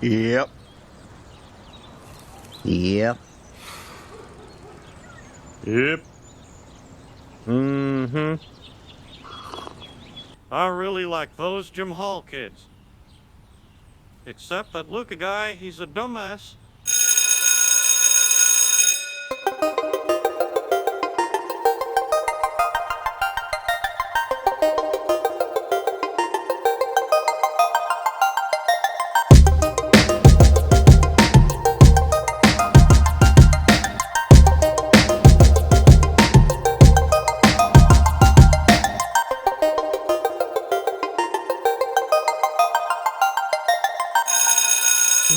Yep. Yep. Yep. Mm-hmm. I really like those Jim Hall kids. Except that Luca guy, he's a dumbass.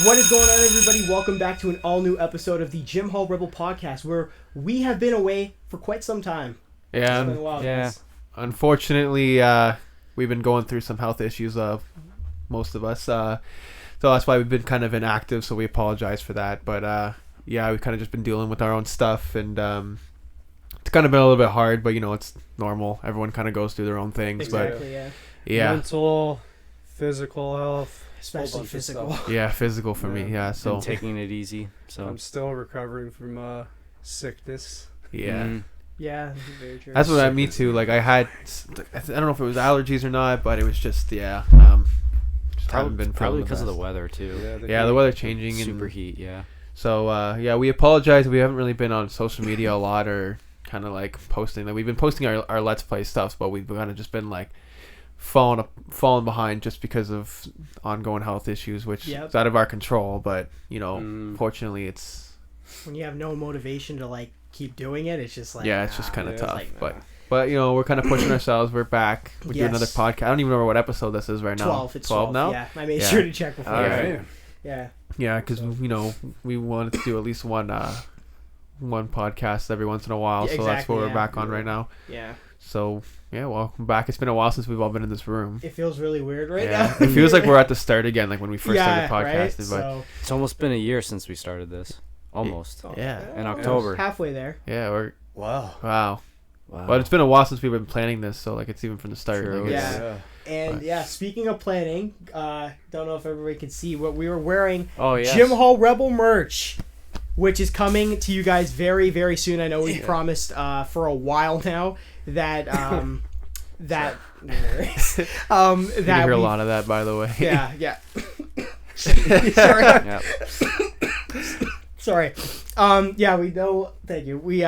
What is going on, everybody? Welcome back to an all-new episode of the Jim Hall Rebel podcast, where we have been away for quite some time. Yeah, It's been a while, guys. Unfortunately, we've been going through some health issues, most of us. So that's why we've been kind of inactive, so we apologize for that. But, we've kind of just been dealing with our own stuff, and it's kind of been a little bit hard, but, it's normal. Everyone kind of goes through their own things. Exactly, but yeah. Mental, physical health. Especially physical. Yeah, physical for me, yeah. So and taking it easy. So I'm still recovering from sickness. yeah. Yeah, very true. That's what me too. Like I don't know if it was allergies or not, but it was just just haven't been probably feeling because of the best. weather too. The weather changing Super and heat. Yeah. So we apologize. We haven't really been on social media a lot or kind of like posting. Like we've been posting our Let's Play stuff, but we've kind of just been like falling behind just because of ongoing health issues, which is out of our control. But fortunately, it's when you have no motivation to like keep doing it. It's just like it's just kind of tough. like, but we're kind of pushing ourselves. We're back. We're doing another podcast. I don't even remember what episode this is right now. 12. It's 12 now. Yeah, I made sure to check before. All right. Yeah. Yeah, because we wanted to do at least one podcast every once in a while, so that's what we're back on right now. Yeah. So welcome back. It's been a while since we've all been in this room. It feels really weird right now. It feels like we're at the start again, like when we first started podcasting. Right? But So, It's almost been a year since we started this. Almost. yeah, In October. halfway there. yeah, wow. Wow. But it's been a while since we've been planning this, so like it's even from the start. True. Like, it's- And speaking of planning, don't know if everybody can see what we were wearing. Oh yeah. Jim Hall Rebel merch, which is coming to you guys very, very soon. I know we promised for a while now that that you can hear a lot of that, by the way. yeah. Sorry. Yeah. Sorry. We know. Thank you. We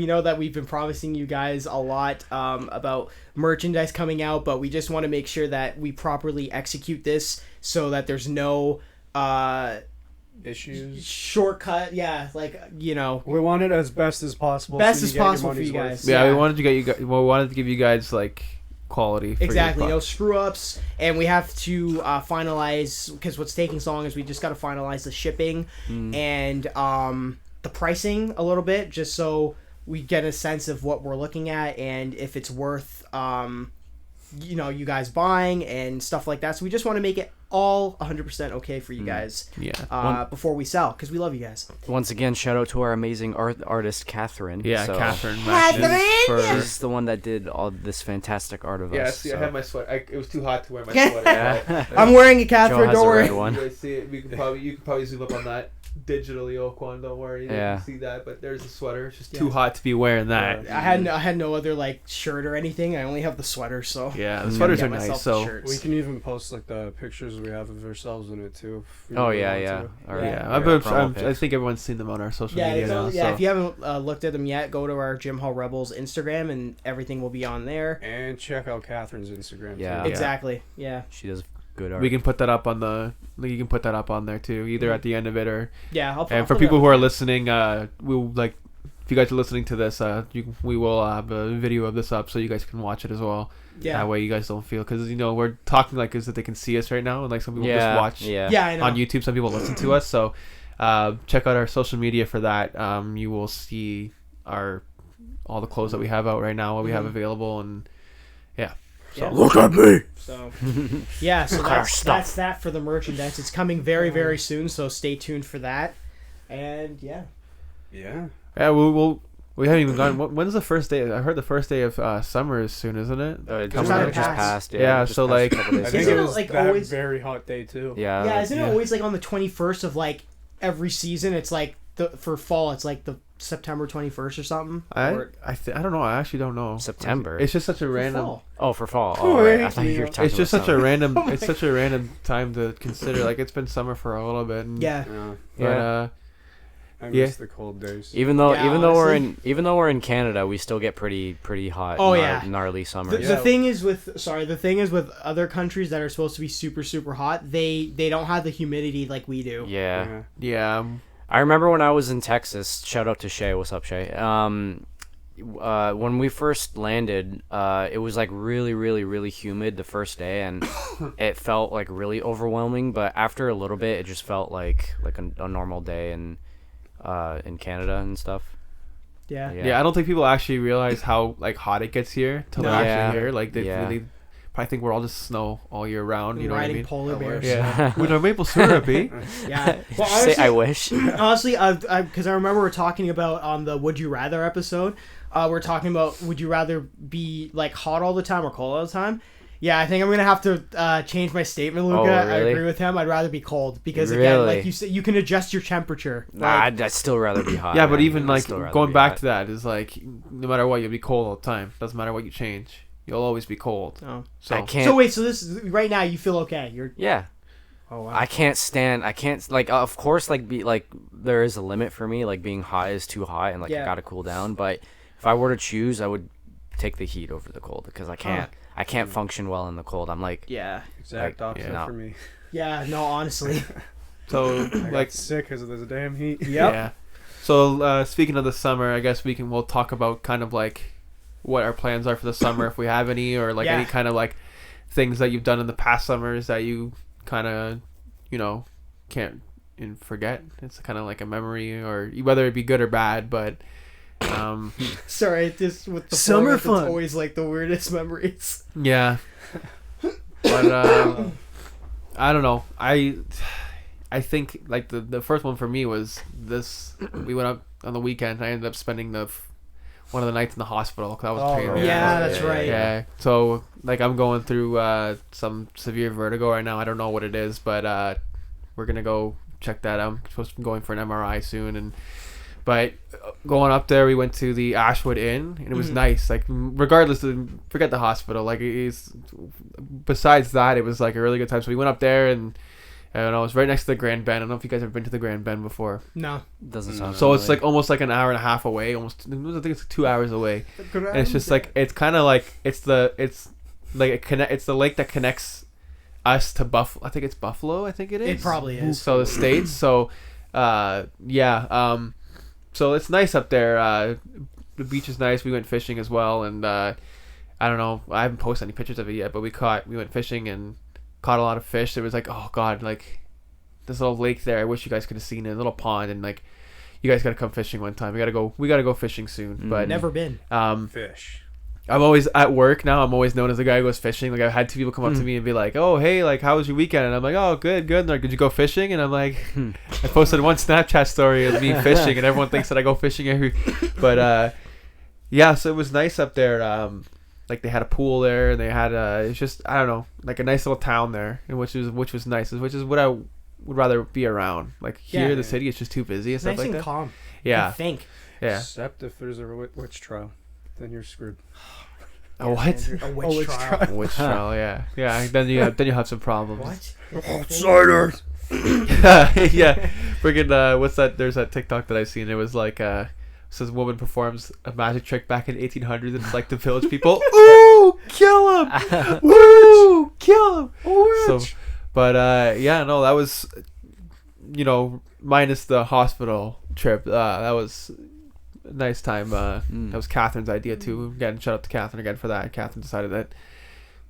know that we've been promising you guys a lot about merchandise coming out, but we just want to make sure that we properly execute this so that there's no Issues. shortcut. Yeah, like We want it as best as possible. Best so as you get your possible for money's you worth. guys. We wanted to give you guys like quality. For exactly, your no screw ups, and we have to finalize because what's taking so long is we just got to finalize the shipping and the pricing a little bit, just so we get a sense of what we're looking at and if it's worth you guys buying and stuff like that. So we just want to make it all 100% okay for you guys before we sell, because we love you guys. Once again, shout out to our amazing artist Catherine. Catherine. She's the one that did all this fantastic art of us. I have my sweater. It was too hot to wear my sweater. I'm wearing it, Joe Catherine. has Don't a worry. red one. You guys see it? You can probably zoom up on that digitally, Quan. Don't worry. You can see that, but there's a sweater. It's just too hot to be wearing that. I had no other like shirt or anything. I only have the sweater, so The sweaters are nice. So We can even post like the pictures we have of ourselves in it too. if we Oh really yeah, want yeah. to. All right. I think everyone's seen them on our social media it's now. only, if you haven't looked at them yet, go to our Jim Hall Rebels Instagram and everything will be on there. And check out Catherine's Instagram. Yeah. Too. Exactly. Yeah. She does good art. We can put that up on you can put that up on there too, either at the end of it or. Yeah. And for people who are listening, we'll if you guys are listening to this, we will have a video of this up so you guys can watch it as well. Yeah. That way you guys don't feel, because we're talking like as if they can see us right now, and like some people just watch. Yeah. Yeah, I know. On YouTube, some people listen to us, so check out our social media for that. You will see all the clothes that we have out right now, what we have available, and So. Look at me. So that's that for the merchandise. It's coming very, very soon, so stay tuned for that. And Yeah. We'll We haven't even gone. When's the first day? I heard the first day of summer is soon, isn't it? It Just just, passed. passed. Yeah, it just so, passed a like- couple days I think Isn't it it, ago. was like, that always- very hot day too. Yeah. Isn't it always like on the 21st of like every season? It's like for fall, it's like the September 21st or something. I Or- don't know. I actually don't know. September. It's just such a for random. fall. Oh, for fall. Oh, Oh, right. I thank thought you were you. talking It's just about such a summer. random. Oh It's my such a random time to consider. Like it's been summer for a little bit. And, Yeah. Yeah. But, Yeah. I Yeah. miss the cold days. Even though Yeah, even though we're in Canada, we still get pretty hot. Oh, yeah. Gnarly The, summers. the thing is with other countries that are supposed to be super super hot, they don't have the humidity like we do. Yeah. yeah. I remember when I was in Texas. Shout out to Shay. What's up, Shay? When we first landed, it was like really, really, really humid the first day, and it felt like really overwhelming. But after a little bit, it just felt like a normal day in Canada and stuff. Yeah. Yeah. I don't think people actually realize how like hot it gets here till they're No. actually here. Like they probably think we're all just snow all year round. You know what I Riding mean? polar I bears. wish. Yeah. With a maple syrup, eh? Yeah. Well, Say I wish. honestly, because I remember we're talking about on the Would You Rather episode, we're talking about would you rather be like hot all the time or cold all the time? Yeah, I think I'm gonna have to change my statement, Luca. Oh, I really? agree with him. I'd rather be cold because again, Really? like you said, you can adjust your temperature. Nah, Like, I'd still rather be hot. Yeah, but man. even I'd like still rather going be back hot. to that is like no matter what, you'll be cold all the time. Doesn't matter what you change, you'll always be cold. oh. So I can't. So wait, so this is, right now you feel okay? You're Yeah. oh wow. I can't like of course like be like there is a limit for me, like being hot is too hot and like Yeah. I gotta cool down, but if I were to choose I would take the heat over the cold because I can't function well in the cold. I'm like yeah. Exact Like, opposite yeah. for me. Yeah. No, honestly. So I like got sick because of this damn heat. Yep. yeah. So speaking of the summer, I guess we'll talk about kind of like what our plans are for the summer if we have any, or like Yeah. any kind of like things that you've done in the past summers that you kind of can't forget. It's kind of like a memory, or whether it be good or bad, but Sorry, just with the Summer four of us, fun. It's always like the weirdest memories. yeah. But I don't know. I think like the first one for me was this. We went up on the weekend. I ended up spending one of the nights in the hospital because I was Oh, pain. right. Yeah, that's right. Yeah. So like I'm going through some severe vertigo right now. I don't know what it is, but we're gonna go check that out. I'm supposed to be going for an MRI soon, but going up there, we went to the Ashwood Inn, and it was Mhm. nice. Like regardless of forget the hospital. Like besides that, it was like a really good time. So we went up there, and I don't know, it was right next to the Grand Bend. I don't know if you guys have been to the Grand Bend before. No. doesn't sound So it's familiar. like almost like an hour and a half away. I think it's 2 hours away. And it's just like it's kind of like it's the lake that connects us to Buffalo. I think it's Buffalo. I think it is. It probably is. So the states. So so it's nice up there. The beach is nice. We went fishing as well, and I don't know. I haven't posted any pictures of it yet, but we went fishing and caught a lot of fish. It was like, oh god, like this little lake there. I wish you guys could have seen it. A little pond, and like you guys got to come fishing one time. We gotta go fishing soon. But Never been. Fish. I'm always at work now. I'm always known as the guy who goes fishing. Like I've had 2 people come up to me and be like, "Oh, hey, like how was your weekend?" And I'm like, "Oh, good, good." And they're like, "Did you go fishing?" And I'm like, I posted one Snapchat story of me fishing, and everyone thinks that I go fishing every. But yeah, so it was nice up there. Like they had a pool there, and they had it's just I don't know, like a nice little town there, and which was nice, which is what I would rather be around. Like here, Yeah. the city is just too busy and It's stuff nice like and that. calm. Yeah, I think. yeah. Except if there's a witch trial, then you're screwed. A what? A witch trial. Witch trial, yeah, yeah. Then you have some problems. What? Outsiders. Yeah, freaking what's that? There's that TikTok that I've seen. It was like says woman performs a magic trick back in 1800s, and it's like the village people, ooh, kill him, ooh, kill him. So, but yeah, no, that was minus the hospital trip. That was a nice time. That was Catherine's idea too. Again, shout out to Catherine again for that. Catherine decided that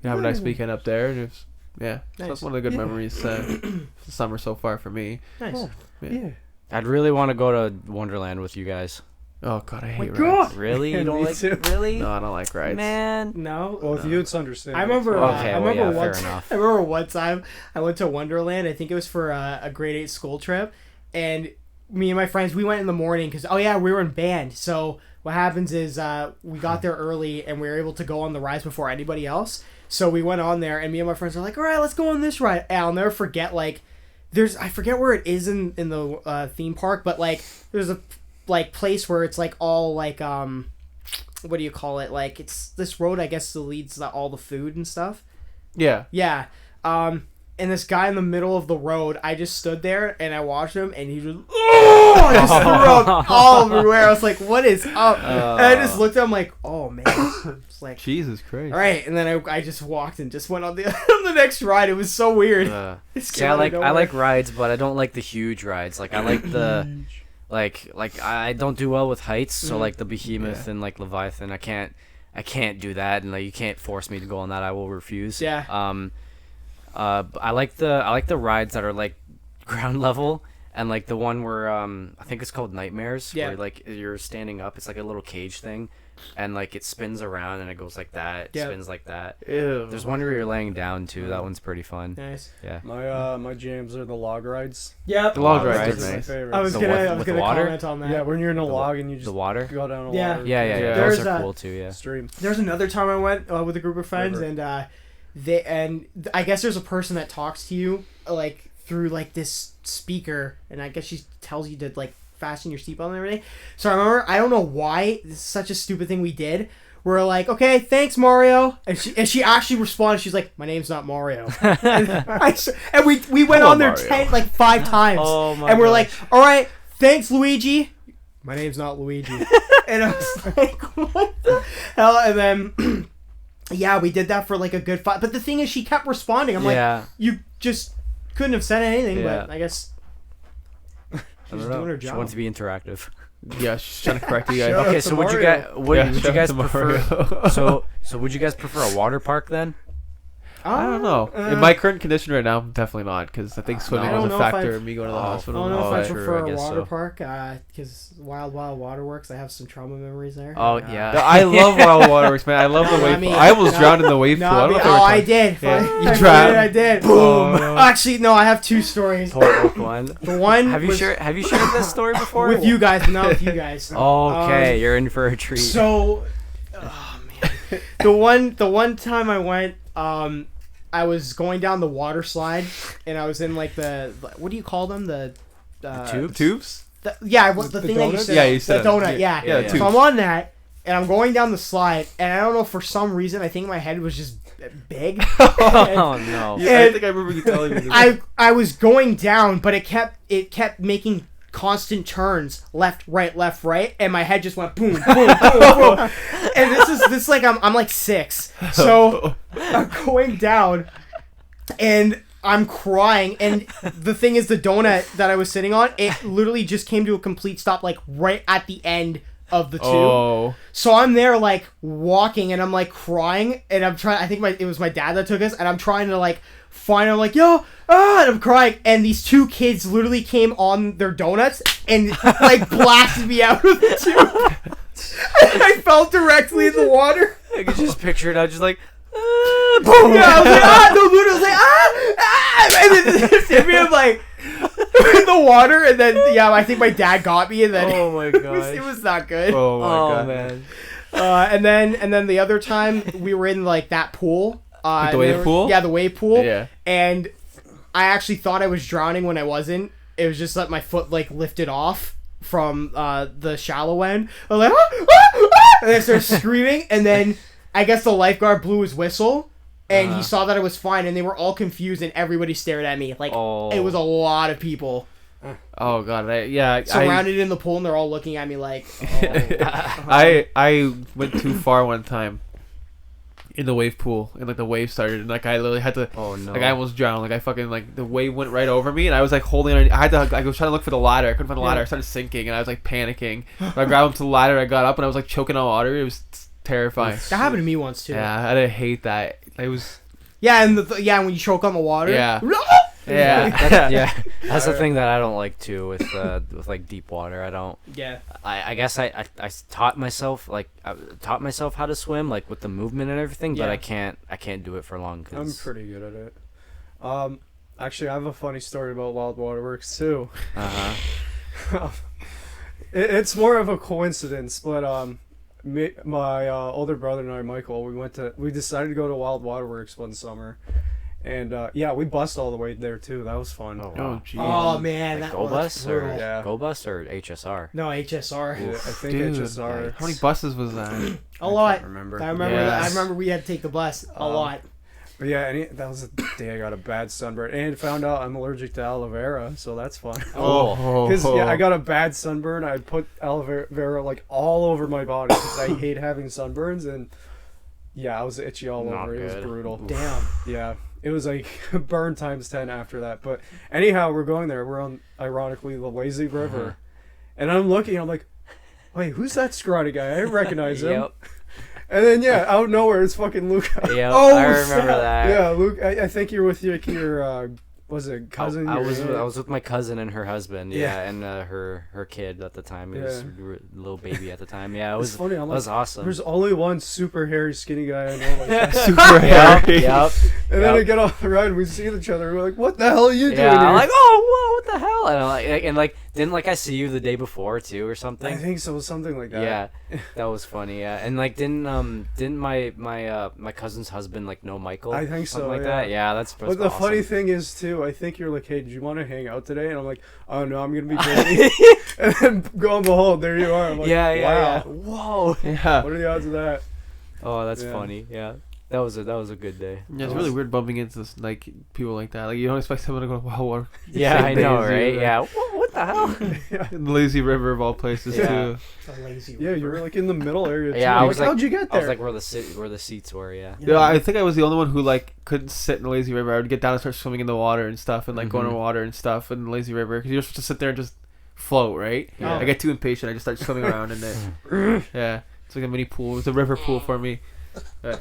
we have a nice weekend up there, and it was, yeah, so that's one of the good memories the summer so far for me. Nice. Yeah. I'd really want to go to Wonderland with you guys. Oh god, I hate God. rides. Really? You don't Me like too. really? No, I don't like rides. Man. No. Well, with you, it's understandable. I remember. Okay, I well, remember yeah, one. fair enough. I remember one time I went to Wonderland. I think it was for a grade 8 school trip, and me and my friends, we went in the morning because we were in band. So what happens is we got there early and we were able to go on the rides before anybody else. So we went on there and me and my friends were like, all right, let's go on this ride. And I'll never forget, like, I forget where it is in the theme park, but like there's a like place where it's like all like what do you call it? Like it's this road, I guess, that leads to all the food and stuff. Yeah. Yeah. And this guy in the middle of the road, I just stood there and I watched him, and he just, I just threw up all everywhere. I was like, "What is up?" And I just looked at him like, "Oh man!" It's like, Jesus Christ. all right. And then I just walked and just went on the on the next ride. It was so weird. Yeah, I like rides, but I don't like the huge rides. Like I like the like I don't do well with heights, so like the Behemoth and like Leviathan, I can't do that, and like you can't force me to go on that. I will refuse. Yeah. I like the rides that are like ground level, and like the one where I think it's called Nightmares. Yeah. Where like you're standing up, it's like a little cage thing, and like it spins around and it goes like that, Yeah. spins like that. Ew. There's one where you're laying down too. That one's pretty fun. Nice. Yeah. My jams are the log rides. Yep. The log Log rides rides. are My nice. favorite. I was The gonna with the gonna water? comment on that. Yeah, when you're in a log and you just The water? go down a Yeah. water. Yeah. There's Those are cool too. Yeah. Stream. There's another time I went with a group of friends, River. and I guess there's a person that talks to you like through like this speaker, and I guess she tells you to like fasten your seatbelt and everything. So I remember, I don't know why, this is such a stupid thing we did. We're like, okay, thanks, Mario, and she actually responded. She's like, my name's not Mario, and we went Hello, on there Mario. 5 times, Oh my and we're gosh. like, all right, thanks, Luigi. My name's not Luigi. And I was like, what the hell? And then, yeah, we did that for like a good 5. But the thing is, she kept responding. I'm Yeah. like, you just couldn't have said anything, Yeah. but I guess I she's don't know. doing her She job. wants to be interactive. Yeah, she's trying to correct you guys. Shut up. Okay, to so would you Mario. guys would you shout guys out to prefer Mario. so would you guys prefer a water park then? I don't know. In my current condition right now, definitely not, because I think swimming I don't was a know if factor I've- in me going to the I hospital. don't know Oh, if I true, prefer I a guess water so. park, because Wild Wild Waterworks, I have some trauma memories there. Oh Uh, yeah. I love Wild Waterworks, man. I love the No, wave I mean- pool. I almost no. drowned in the wave No, pool. I mean, don't know if I ever touched- did. Yeah. You I drowned. I did. Boom. Actually, no, I have 2 stories. Poor one. The one Have you was shared this story before? with you guys, but not with you guys. Okay, you're in for a treat. So, oh man, the one time I went, I was going down the water slide, and I was in like the what do you call them, the Tubes? the The thing that you donut? said, Yeah, you the said it. donut, yeah. Yeah, yeah. tubes. So I'm on that, and I'm going down the slide, and I don't know, for some reason, I think my head was just big. Oh no. Yeah, I And think I remember you telling me this. I was going down, but it kept making constant turns, left, right, and my head just went boom, boom, boom, boom. And this like I'm like 6, so I'm going down, and I'm crying, and the thing is, the donut that I was sitting on, it literally just came to a complete stop, like right at the end of the tube. Oh. So I'm there like walking, and I'm like crying, and I'm trying. I think it was my dad that took us, and I'm trying to like find. I'm like, yo, and I'm crying, and these 2 kids literally came on their donuts and like blasted me out of the tube. And I fell directly in the water. I could just picture it. I was just like, Boom! Yeah, I was like, no, literally, I was like, and then it hit me, I'm like in the water, and then I think my dad got me, and then oh my gosh. it was not good. Oh my Oh god. man. And then the other time we were in like that pool. Like the wave pool? Yeah, the wave pool. Yeah. And I actually thought I was drowning when I wasn't. It was just that my foot like lifted off from the shallow end. I'm like, and I started screaming, and then I guess the lifeguard blew his whistle, and he saw that I was fine, and they were all confused, and everybody stared at me. Like, it was a lot of people Oh god. surrounded in the pool, and they're all looking at me like, I went too far one time in the wave pool, and like the wave started, and like I literally had to. Oh no. Like I almost drowned. Like I fucking like the wave went right over me, and I was like holding on. I had to. I was trying to look for the ladder. I couldn't find the ladder. I started sinking, and I was like panicking. I grabbed onto the ladder. I got up, and I was like choking on water. It was terrifying. that happened to me once too. Yeah, I didn't hate that. It was. Yeah, and when you choke on the water. Yeah. Yeah, Yeah. yeah. That's the thing that I don't like too with like deep water. I don't. Yeah. I guess I taught myself how to swim, like with the movement and everything, but Yeah. I can't do it for long. I'm 'Cause, pretty good at it. Actually, I have a funny story about Wild Waterworks too. It's more of a coincidence, but my older brother and I, Michael, we decided to go to Wild Waterworks one summer, and yeah, we bussed all the way there too. That was fun. Oh, Oh, wow. geez. Oh man, Like that Go was Bus or brutal. Yeah. Go Bus or HSR? No, HSR. Yeah, I think Dude, HSR. how many buses was that? A lot. Remember? I remember. Yes. I remember we had to take the bus a lot. But yeah, that was the day I got a bad sunburn and found out I'm allergic to aloe vera, so that's fun. Oh. Because yeah, I got a bad sunburn. I put aloe vera like all over my body because I hate having sunburns, and yeah, I was itchy all Not over. It was good. brutal. Damn. Yeah, it was like burn times 10 after that. But anyhow, we're going there. We're on, ironically, the lazy river, and I'm looking. I'm like, wait, who's that scrawny guy? I recognize him. Yep. And then yeah, out of nowhere, it's fucking Luca. Yep. Oh, I remember snap. that. Yeah, Luke. I think you're with your was it cousin? I your was aunt? I was with my cousin and her husband. Yeah. Yeah, and her kid at the time. It was a little baby at the time. Yeah, it It's was. funny. I'm That like, was awesome. there's only one super hairy skinny guy I know like that. Super Yep. hairy. Yep. And then Yep. I get off the ride and we see each other. We're like, what the hell are you doing Yeah, here? I'm like, oh, whoa, what the hell? And I'm like, didn't I see you the day before too or something? I think so, something like that. Yeah, that was funny. Yeah, and like, didn't my cousin's husband know Michael? I think so, Something like yeah. that. Yeah, that's. But the funny awesome. thing is too, I think you're like, hey, do you want to hang out today? And I'm like, oh no, I'm gonna be busy. And then go and behold, there you are. I'm like, yeah, wow. Whoa. Yeah. What are the odds of that? Oh, that's Yeah. funny. Yeah, that was a good day. Yeah, it's really weird bumping into like people like that. Like you don't expect someone to go, wow, what? Yeah, I know, Lazy, right? right? Yeah. What the hell? In the lazy river of all places Yeah. too. The lazy. Yeah, you were like in the middle area. Too. Yeah, I Like, was like, how'd you get I there? was like where the seats were. Yeah. Yeah, I think I was the only one who like couldn't sit in the lazy river. I would get down and start swimming in the water and stuff, and like go in the water and stuff in the lazy river because you're supposed to sit there and just float, right? Yeah. I get too impatient. I just start swimming around in it. Yeah, it's like a mini pool. It's a river pool for me. Yeah.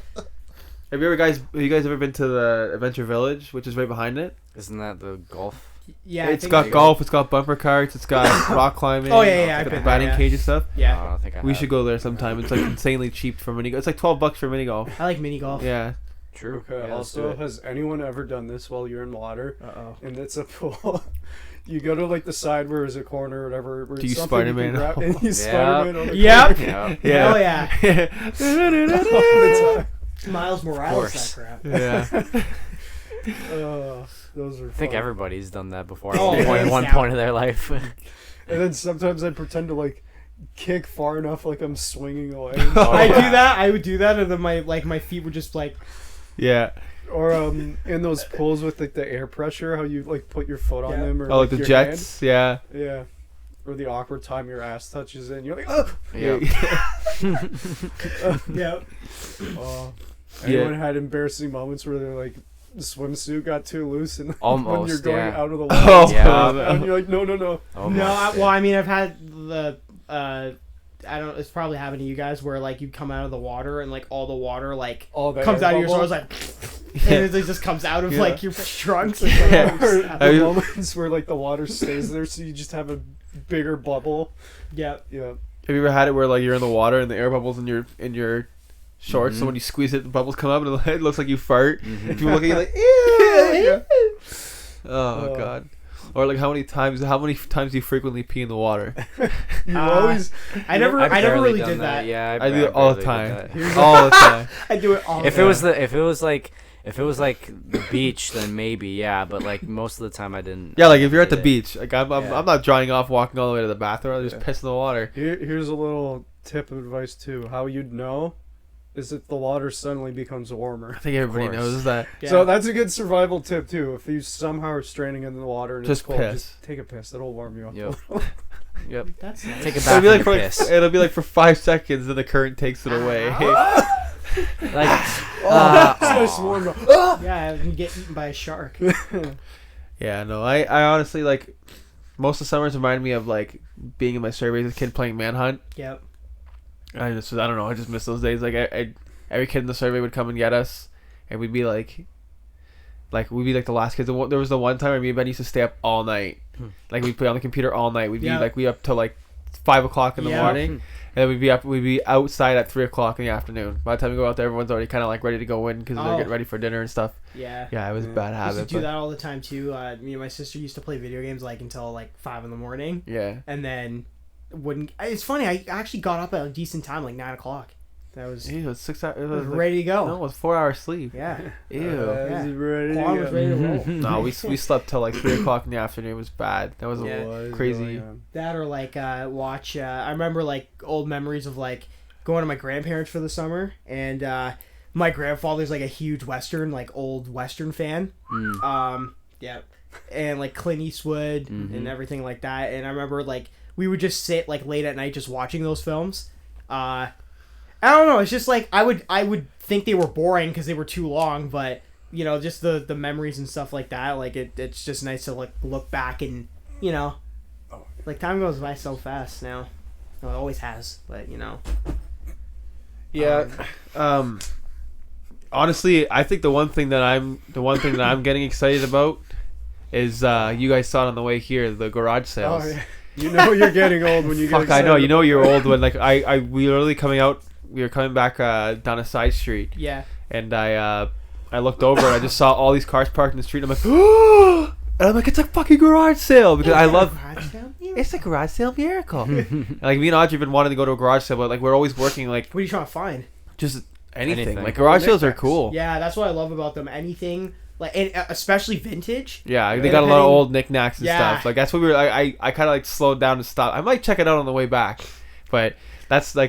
Have you guys ever been to the Adventure Village, which is right behind it? Isn't that the golf? Yeah. I It's think got I- golf. It's got bumper carts. It's got rock climbing. Oh, yeah, it's I've got been the batting there, yeah. cage and stuff. I Yeah. don't think I We have. should go there sometime. It's like insanely cheap for mini golf. It's like $12 for mini golf. I like mini golf. Yeah. True. Okay, Yeah, let's do also, it. has anyone ever done this while you're in water? Uh-oh. And it's a pool. You go to like the side where is a corner or whatever. Where Do it's you something Spider-Man? can grab, and you Yeah. Spider-Man on the Yep. corner. Yeah. Hell yeah. All the Miles Morales. course. That crap. Yeah. time. Those are I think fun. everybody's done that before at Oh, one point, hands one down. point of their life. And then sometimes I pretend to like kick far enough like I'm swinging away. I do yeah. that. I would do that, and then my feet would just like. Yeah. Or in those pools with like the air pressure, how you like put your foot on Yeah. them, or Oh, like the your jets. Yeah. hand. Yeah. Or the awkward time your ass touches in, you're like, oh. Yeah. Yep. Anyone had embarrassing moments where they're like, the swimsuit got too loose, and when Almost, you're going yeah. out of the Oh, water, Yeah. and you're like, no. Almost, No, yeah. well, I mean, I've had the I don't. It's probably happened to you guys where like you come out of the water and like all the water like All the comes air out of your bubble. soul, like, and it just comes out of Yeah. like your trunks. Yeah. Or I- the moments where like the water stays there, so you just have a bigger bubble. Yeah. Yeah. Have you ever had it where like you're in the water and the air bubbles in your shorts, so when you squeeze it, the bubbles come up and it looks like you fart. Mhm. If you look at you like, ew. Yeah. Oh god. Or like how many times do you frequently pee in the water? You Uh, always. I never I've really barely did done that. Yeah, I do it all the barely time. did that. All the time. I do it all. If the it was time. if it was like the beach, then maybe yeah. But like most of the time, I didn't. Yeah, like if you're at the did it. beach, like I'm Yeah. not drying off walking all the way to the bathroom. I'll just Yeah. piss in the water. Here's a little tip of advice too. How you'd know is if the water suddenly becomes warmer. I think everybody course. knows that. Yeah. So that's a good survival tip too. If you somehow are straining in the water and Just it's cold, piss. just take a piss. It'll warm you up. Yep. Yep. That's nice. Take a It'll bath be and like for piss. it'll be like for 5 seconds, then the current takes it away. Like, It's nice and warm. Yeah, and you get eaten by a shark. Yeah, no, I honestly like most of the summers remind me of like being in my survey as a kid playing Manhunt. Yep. I don't know, I just miss those days. Like I every kid in the survey would come and get us, and we'd be like we'd be like the last kids. There was the one time where me and Ben used to stay up all night. Like we'd play on the computer all night. We'd Yeah. be up till like 5 o'clock in the Yeah. morning, then we'd be outside at 3 o'clock in the afternoon. By the time we go out there, everyone's already kind of like ready to go in because they're getting ready for dinner and stuff. Yeah. Yeah, it was a bad I habit. used to do that all the time too. Me and my sister used to play video games like until like 5 a.m. Yeah. and then wouldn't. It's funny. I actually got up at a decent time, like 9 o'clock. That was It was 6 hours. It was was like, ready to go. no, it was 4 hours sleep. Yeah. Ew. Yeah. Ready to Quan was go. ready to roll. No, we slept till like 3 o'clock in the afternoon. It was bad. That was Yeah. What is crazy. going on? That or like watch. I remember like old memories of like going to my grandparents for the summer, and my grandfather's like a huge Western, like old Western fan. Yeah, and like Clint Eastwood and everything like that. And I remember like we would just sit like late at night just watching those films. I don't know. It's just like I would think they were boring because they were too long, but you know, just the memories and stuff like that. Like it's just nice to like look back and you know, like time goes by so fast now. Well, it always has, but you know. Yeah. Honestly, I think the one thing that I'm getting excited about is you guys saw it on the way here, the garage sales. Oh, yeah. You know you're getting old when you get Fuck, I know. excited. You know you're old when like we were literally coming out. We were coming back down a side street, Yeah. and I looked over and I just saw all these cars parked in the street. And I'm like, oh! And I'm like, it's a fucking garage sale because I love. It's a garage sale miracle. And, like me and Audrey have been wanting to go to a garage sale, but like we're always working like What are you trying to find? just anything. Anything. Like garage sales are Knickknacks. cool. Yeah, that's what I love about them. Anything like, and especially vintage. Yeah, they got a lot of Depending- old knickknacks and Yeah. stuff. Like that's what we were. I kind of like slowed down to stop. I might check it out on the way back, but that's man,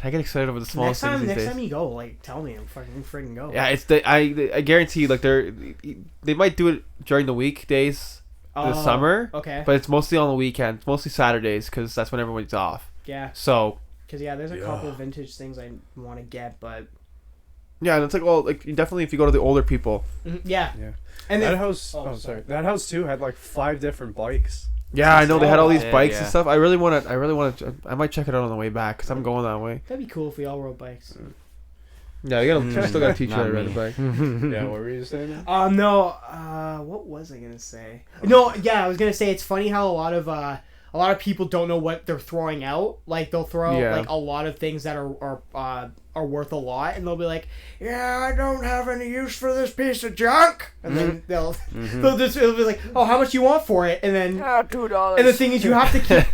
I get excited over the smallest things these Next days. time you go, like tell me, I'm freaking go. Yeah, it's I guarantee like they might do it during the weekdays this Oh, summer, Okay. but it's mostly on the weekends, mostly Saturdays because that's when everyone's off. Yeah, So because there's a couple of vintage things I want to get, but yeah, and it's like like definitely if you go to the older people. yeah. Yeah. And That then house. Oh, Oh, sorry. sorry. That house too had like 5 different bikes. Yeah, I know they had all these Yeah, bikes yeah. and stuff. I really want to. I might check it out on the way back because I'm going that way. that'd be cool if we all rode bikes. Yeah, you still gotta teach you how to Not ride a me. bike. Yeah, what were you saying? Now? No. What was I gonna say? No. Yeah, I was gonna say it's funny how a lot of people don't know what they're throwing out. Like they'll throw out Yeah. like a lot of things that are worth a lot, and they'll be like, "Yeah, I don't have any use for this piece of junk," and then they'll it'll be like, "Oh, how much do you want for it?" And then $2. and the thing is, you have to keep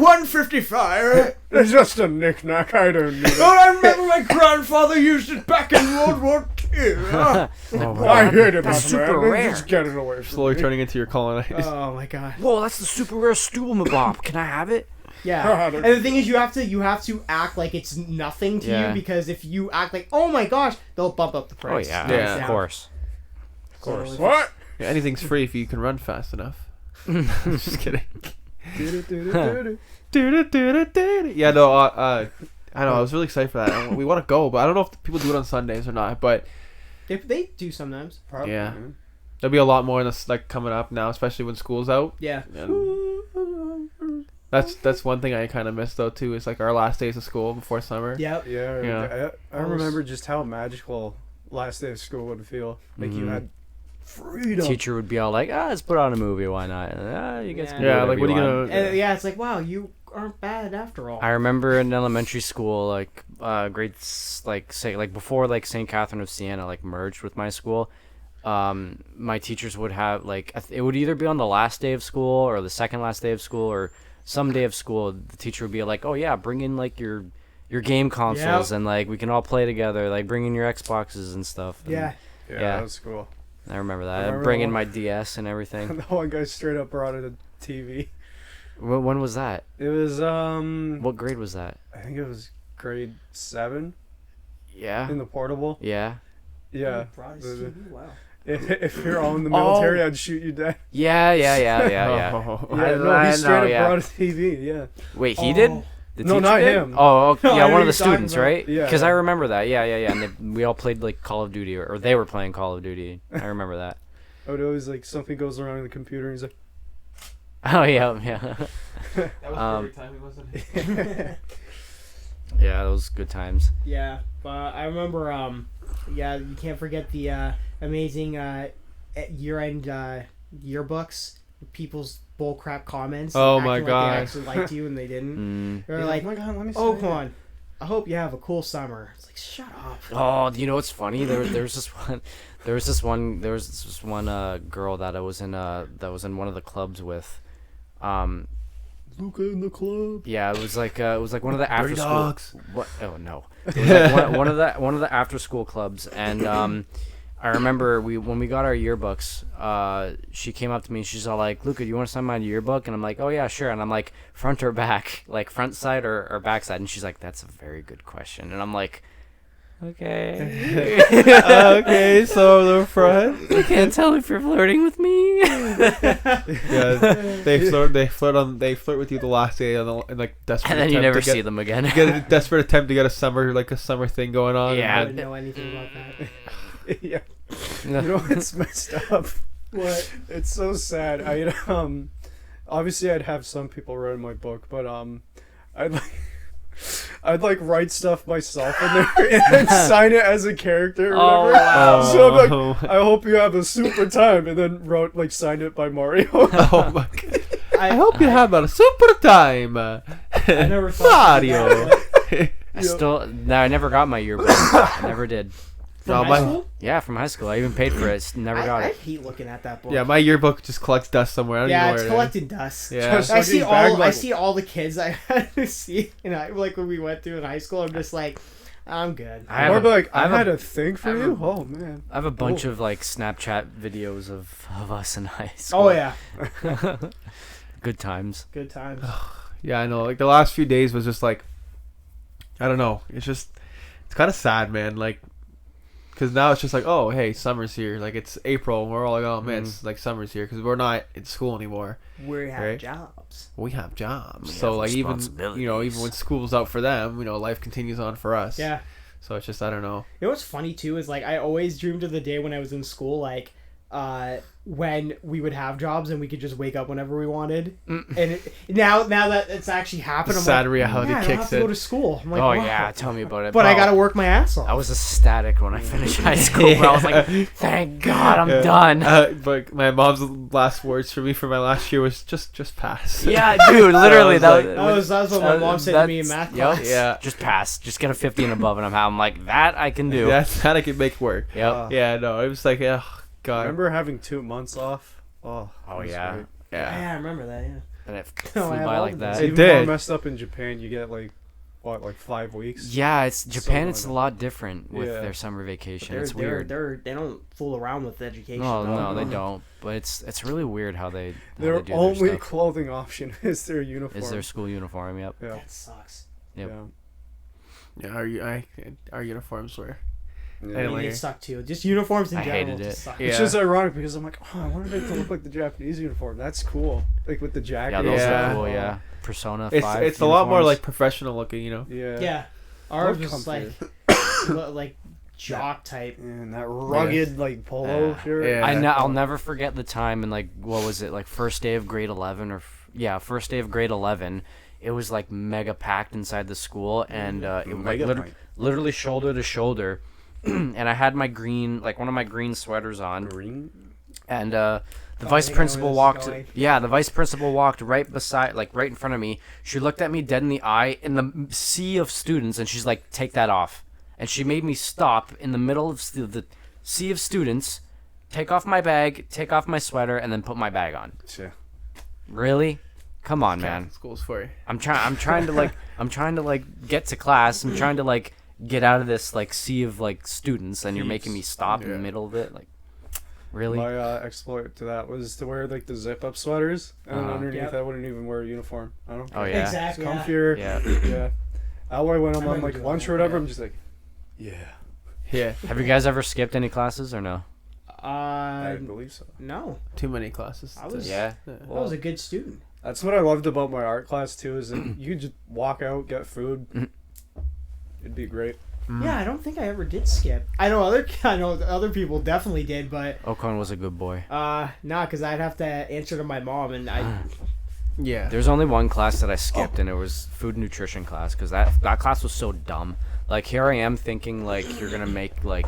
$1.55. It's just a knick-knack. I don't need it. Oh, I remember my grandfather used it back in World War II. Oh my I hate it, That's man. super rare. Just get it away from Slowly me. turning into your colonized. Oh my god. Whoa, that's the super rare Stuhlmabop. Can I have it? Yeah. And the thing is, you have to act like it's nothing to Yeah. you, because if you act like, oh my gosh, they'll bump up the Oh price. yeah, Yeah. of course. Of course. What? Yeah, anything's free if you can run fast enough. Just kidding. Yeah, no. I know. I was really excited for that. We want to go, but I don't know if people do it on Sundays or not. But They do sometimes. Probably. yeah, there'll be a lot more in this like coming up now, especially when school's out. Yeah. And that's one thing I kind of miss though too. Is like our last days of school before summer. Yep. Yeah. Yeah. I remember just how magical last day of school would feel. Like you had freedom. Teacher would be all like, let's put on a movie. Why not? And, you guys can do Yeah, whatever like what are you want." gonna? And yeah, it's like, wow, you aren't bad after all. I remember in elementary school, like grades, like say, like before, like St. Catherine of Siena, like merged with my school. My teachers would have like it would either be on the last day of school or the second last day of school or some day of school. The teacher would be like, "Oh yeah, bring in like your game consoles and like we can all play together. Like bring in your Xboxes and stuff." And yeah. Yeah, Yeah. that was cool. I remember that. Remember Bring in one- my DS and everything. The one guy straight up brought in a TV. When was that? It was What grade was that? I think it was grade 7 Yeah. in the portable. Yeah. Yeah. Brought his The- TV? Wow. If you're all in the military, I'd shoot you dead. Yeah. Yeah, no, he straight up yeah. brought a TV. Yeah. Wait, he did? The No, teacher not did? him. Oh, okay. No, I Yeah, know one what of the you're talking students, about. right? Yeah, Because I yeah. remember that. Yeah. And we all played like Call of Duty, or they were playing Call of Duty. I remember that. I would always like something goes wrong in the computer and he's like, Oh yeah. That Um, timing, wasn't it? Yeah, those good times. Yeah, but I remember. Yeah, you can't forget the amazing year-end yearbooks. People's bullcrap comments. Oh acting my like God. They actually liked you and they didn't. They're Yeah, like, oh my God, let me "Oh, see Quan, I hope you have a cool summer." It's like, shut up. Oh, you know what's funny? There's this one girl that I was in one of the clubs with. Luca in the club. Yeah, it was like one of the after Dirty school. dogs. What? Oh no, it was like one of the after school clubs, and I remember when we got our yearbooks, she came up to me and she's all like, "Luca, do you want to sign my yearbook?" And I'm like, "Oh yeah, sure." And I'm like, "Front or back? Like front side or back side?" And she's like, "That's a very good question." And I'm like, "Okay." Okay, so the front. I can't tell if you're flirting with me. Yeah, they flirt with you the last day and like desperate. And then you attempt never to get- see them again. Get a desperate attempt to get a summer thing going on. Yeah. I and wouldn't know anything about that. Yeah. You know what's messed up? What? It's so sad. Obviously I'd have some people write my book, but I'd like write stuff myself in there and then sign it as a character or Oh, whatever. wow. So I'm like, I hope you have a super time, and then signed it by Mario. Oh my God. I hope you have a super time. I never thought of Mario. that. I never got my yearbook. I never did. From No, high my- school? Yeah, from high school. I even paid for it. Never got I it. hate looking at that book. Yeah, my yearbook just collects dust somewhere. I don't Yeah, even it's know where it is. collecting dust. Yeah. Just I see looking back, all I like- see all the kids I had to see, and like when we went through in high school, I'm just like, I'm good. I have Or a- be like, I I have a- had a thing for I have you? a- Oh, man. I have a bunch Cool. of like Snapchat videos of us in high school. Oh yeah, Good times. good times. Yeah, I know. Like the last few days was just like, I don't know. It's kind of sad, man. Like, because now it's just like, oh, hey, summer's here. Like it's April, and we're all like, oh man, it's like summer's here because we're not in school anymore. We have Right. jobs. We have jobs, We so have like even responsibilities. when school's out for them, life continues on for us. Yeah. So it's just I don't know. You know what's funny too is like I always dreamed of the day when I was in school, like when we would have jobs and we could just wake up whenever we wanted. And now that it's actually happened, I'm Sad like, reality yeah, I don't have kicks to go in. to school. I'm like, Oh wow. yeah, tell me about it. But I Bro, gotta work my ass off. I was ecstatic when I finished high school. Bro. I was like, thank God I'm Yeah. done. But my mom's last words for me for my last year was just pass. Yeah, dude, literally. So I was That was what my mom said to me in that's- math yep. class. Yeah. Just pass. Just get a 50 and above, and I'm like, that I can do. That's that I could make work. Yep. Yeah, no, it was like, oh I god. remember having 2 months off. Oh, that was yeah. great. Yeah, I remember that. Yeah. And it No, I flew have by all like of that. those. It Even more did. messed up in Japan, you get like 5 weeks. Yeah, it's Japan. Something It's a like lot different with Yeah. their summer vacation. They're, It's they're, weird. they don't fool around with education. No, they don't. But it's really weird how they Their do only their stuff. clothing option is their uniform. Is their school uniform. Yep. Yeah. That sucks. Yep. Yeah. Yeah, our uniforms were. Yeah. I mean, Anyway. they suck too. Just uniforms in I general. hated just it. suck. Yeah. It's just ironic because I'm like, oh, I wanted it to look like the Japanese uniform. That's cool. Like with the jacket. Yeah, those Yeah. are cool. Yeah. Persona It's 5. it's a lot more uniforms. like professional looking, Yeah. Yeah. Ours Both was like, like jock type. And that rugged like polo Yeah. shirt. Yeah. I'll never forget the time in like what was it like first day of grade 11 first day of grade 11. It was like mega packed inside the school and it was like Mega packed. literally shoulder to shoulder, and I had my green one of my green sweaters on, Green. and the I vice think I know principal where this is walked. going. Yeah, the vice principal walked right in front of me. She looked at me dead in the eye in the sea of students, and she's like, "Take that off." And she made me stop in the middle of the sea of students, take off my bag, take off my sweater, and then put my bag on. Yeah. Really? Come on, man. School's for you. I'm trying to like get to class. I'm trying to like get out of this like sea of like students, and you're making me stop in the Yeah. middle of it. Like, really? My exploit to that was to wear like the zip up sweaters, and then Uh-huh. underneath Yep. I wouldn't even wear a uniform. I don't care. Oh yeah. Exactly. It's Yeah. comfier. Yeah. Yeah. That way when I'm on remember like doing lunch that, or whatever, yeah. I'm just like, yeah. Yeah. Have you guys ever skipped any classes or no? I believe so. No. Too many classes. I was- Yeah. I was a good student. That's what I loved about my art class too. Is that you could just walk out, get food. It'd be great. Yeah, I don't think I ever did skip. I know other people definitely did, but Ocon was a good boy. nah, because I'd have to answer to my mom, and I Yeah. There's only one class that I skipped, and it was food nutrition class, because that class was so dumb. Like, here I am thinking, like, you're going to make, like,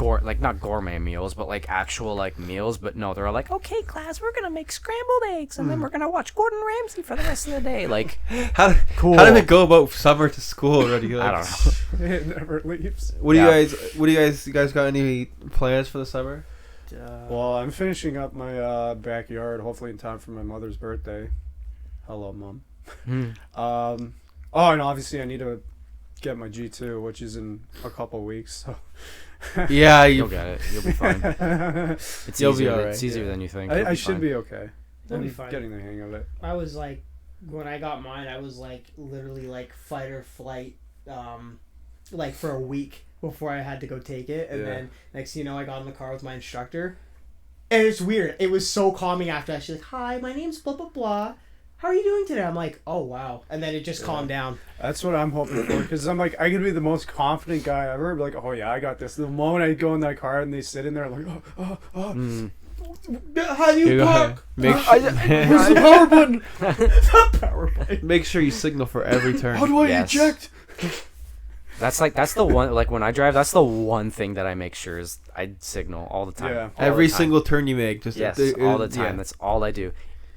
like not gourmet meals, but like actual like meals. But no, they're like, okay, class, we're gonna make scrambled eggs, and then we're gonna watch Gordon Ramsay for the rest of the day. Like, cool. How did it go about summer to school already? Like, I don't know. It never leaves. What do you guys got any plans for the summer? Well, I'm finishing up my backyard, hopefully in time for my mother's birthday. Hello, Mom. Oh, and obviously I need to get my G2, which is in a couple of weeks. So. Yeah, You'll get it. You'll be fine. You'll be easier. alright. It's easier than you think. I should be okay. You'll be I'm fine. getting the hang of it. I was like, when I got mine, I was like literally like fight or flight, like for a week before I had to go take it, and then next thing you know, I got in the car with my instructor, and it's weird. It was so calming after that. She's like, "Hi, my name's blah blah blah. How are you doing today?" I'm like, "Oh wow," and then it just calmed down. That's what I'm hoping for, because I'm like, I could be the most confident guy ever. Be like, oh yeah, I got this. The moment I go in that car and they sit in there, like, How do you park? Make where's the power button? The power button. make sure you signal for every turn. How do I Yes. eject? That's the one. Like when I drive, that's the one thing that I make sure is I signal all the time. Yeah. All Every the time. single turn you make, just Yes, all the time. That's all I do.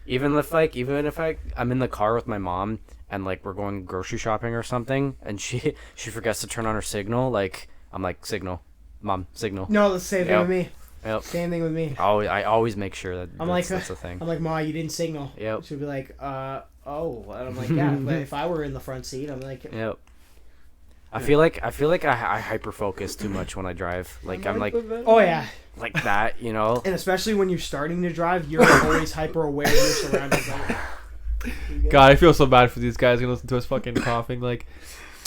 Even if I'm in the car with my mom and like we're going grocery shopping or something, and she forgets to turn on her signal, like I'm like, signal, Mom, signal. No, the same thing Yep. with me. Yep. Same thing with me. I always make sure that I'm like, that's a thing. I'm like, Ma, you didn't signal. Yep. She'll be like, oh, and I'm like, yeah. But if I were in the front seat, I'm like, Yep. I feel like I hyper focus too much when I drive. Like I'm like oh yeah. like that, you know. And especially when you're starting to drive, you're always hyper aware of your surroundings. Like, God, I feel so bad for these guys who listen to us fucking coughing. Like,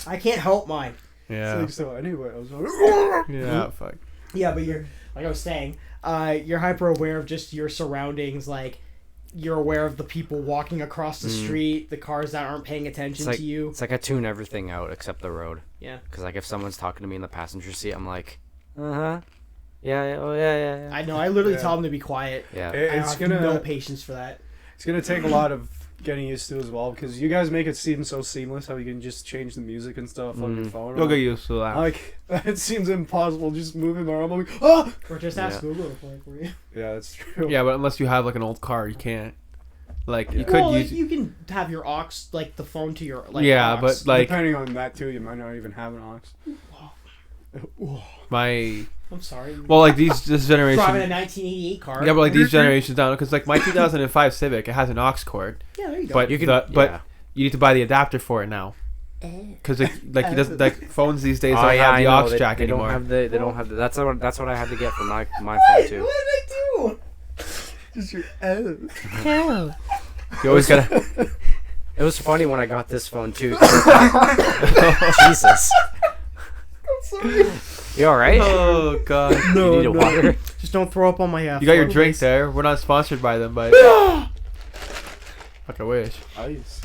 I can't help mine. yeah, So anyway, I was like, yeah, fuck. Yeah, but you're like I was saying, you're hyper aware of just your surroundings. Like you're aware of the people walking across the street, the cars that aren't paying attention It's like, to you. It's like I tune everything out except the road. Yeah. Because like if someone's talking to me in the passenger seat, I'm like, yeah, yeah. I know. I literally Yeah. tell them to be quiet. Yeah. It's I have no gonna patience for that. it's gonna take a lot of getting used to as well, because you guys make it seem so seamless how you can just change the music and stuff on your phone. You'll get used to that. Like that seems impossible. Just moving my arm, I'm like, ah. Or just ask Yeah. Google to play it for you. Yeah, that's true. Yeah, but unless you have like an old car, you can't. Like you could Well, use. like, you can have your aux, like the phone to your like. yeah, aux. but like Depending on that too, you might not even have an aux. my I'm sorry. well, like this generation. Driving a 1988 car. Yeah, but like these generations down, because like my 2005 Civic, it has an aux cord, Yeah, there you go. but You can- but yeah. you need to buy the adapter for it now. Because like he doesn't like phones these days don't have the I know. aux jack they anymore. Don't have the. They don't have the. That's what I had to get for my phone too. What did I do? Just your You always gotta. It was funny when I got this phone too. Jesus. I'm sorry. You all right? Oh god. You need a water? Just don't throw up on my. You got your drink there. We're not sponsored by them, but. Fuck, I wish. ice.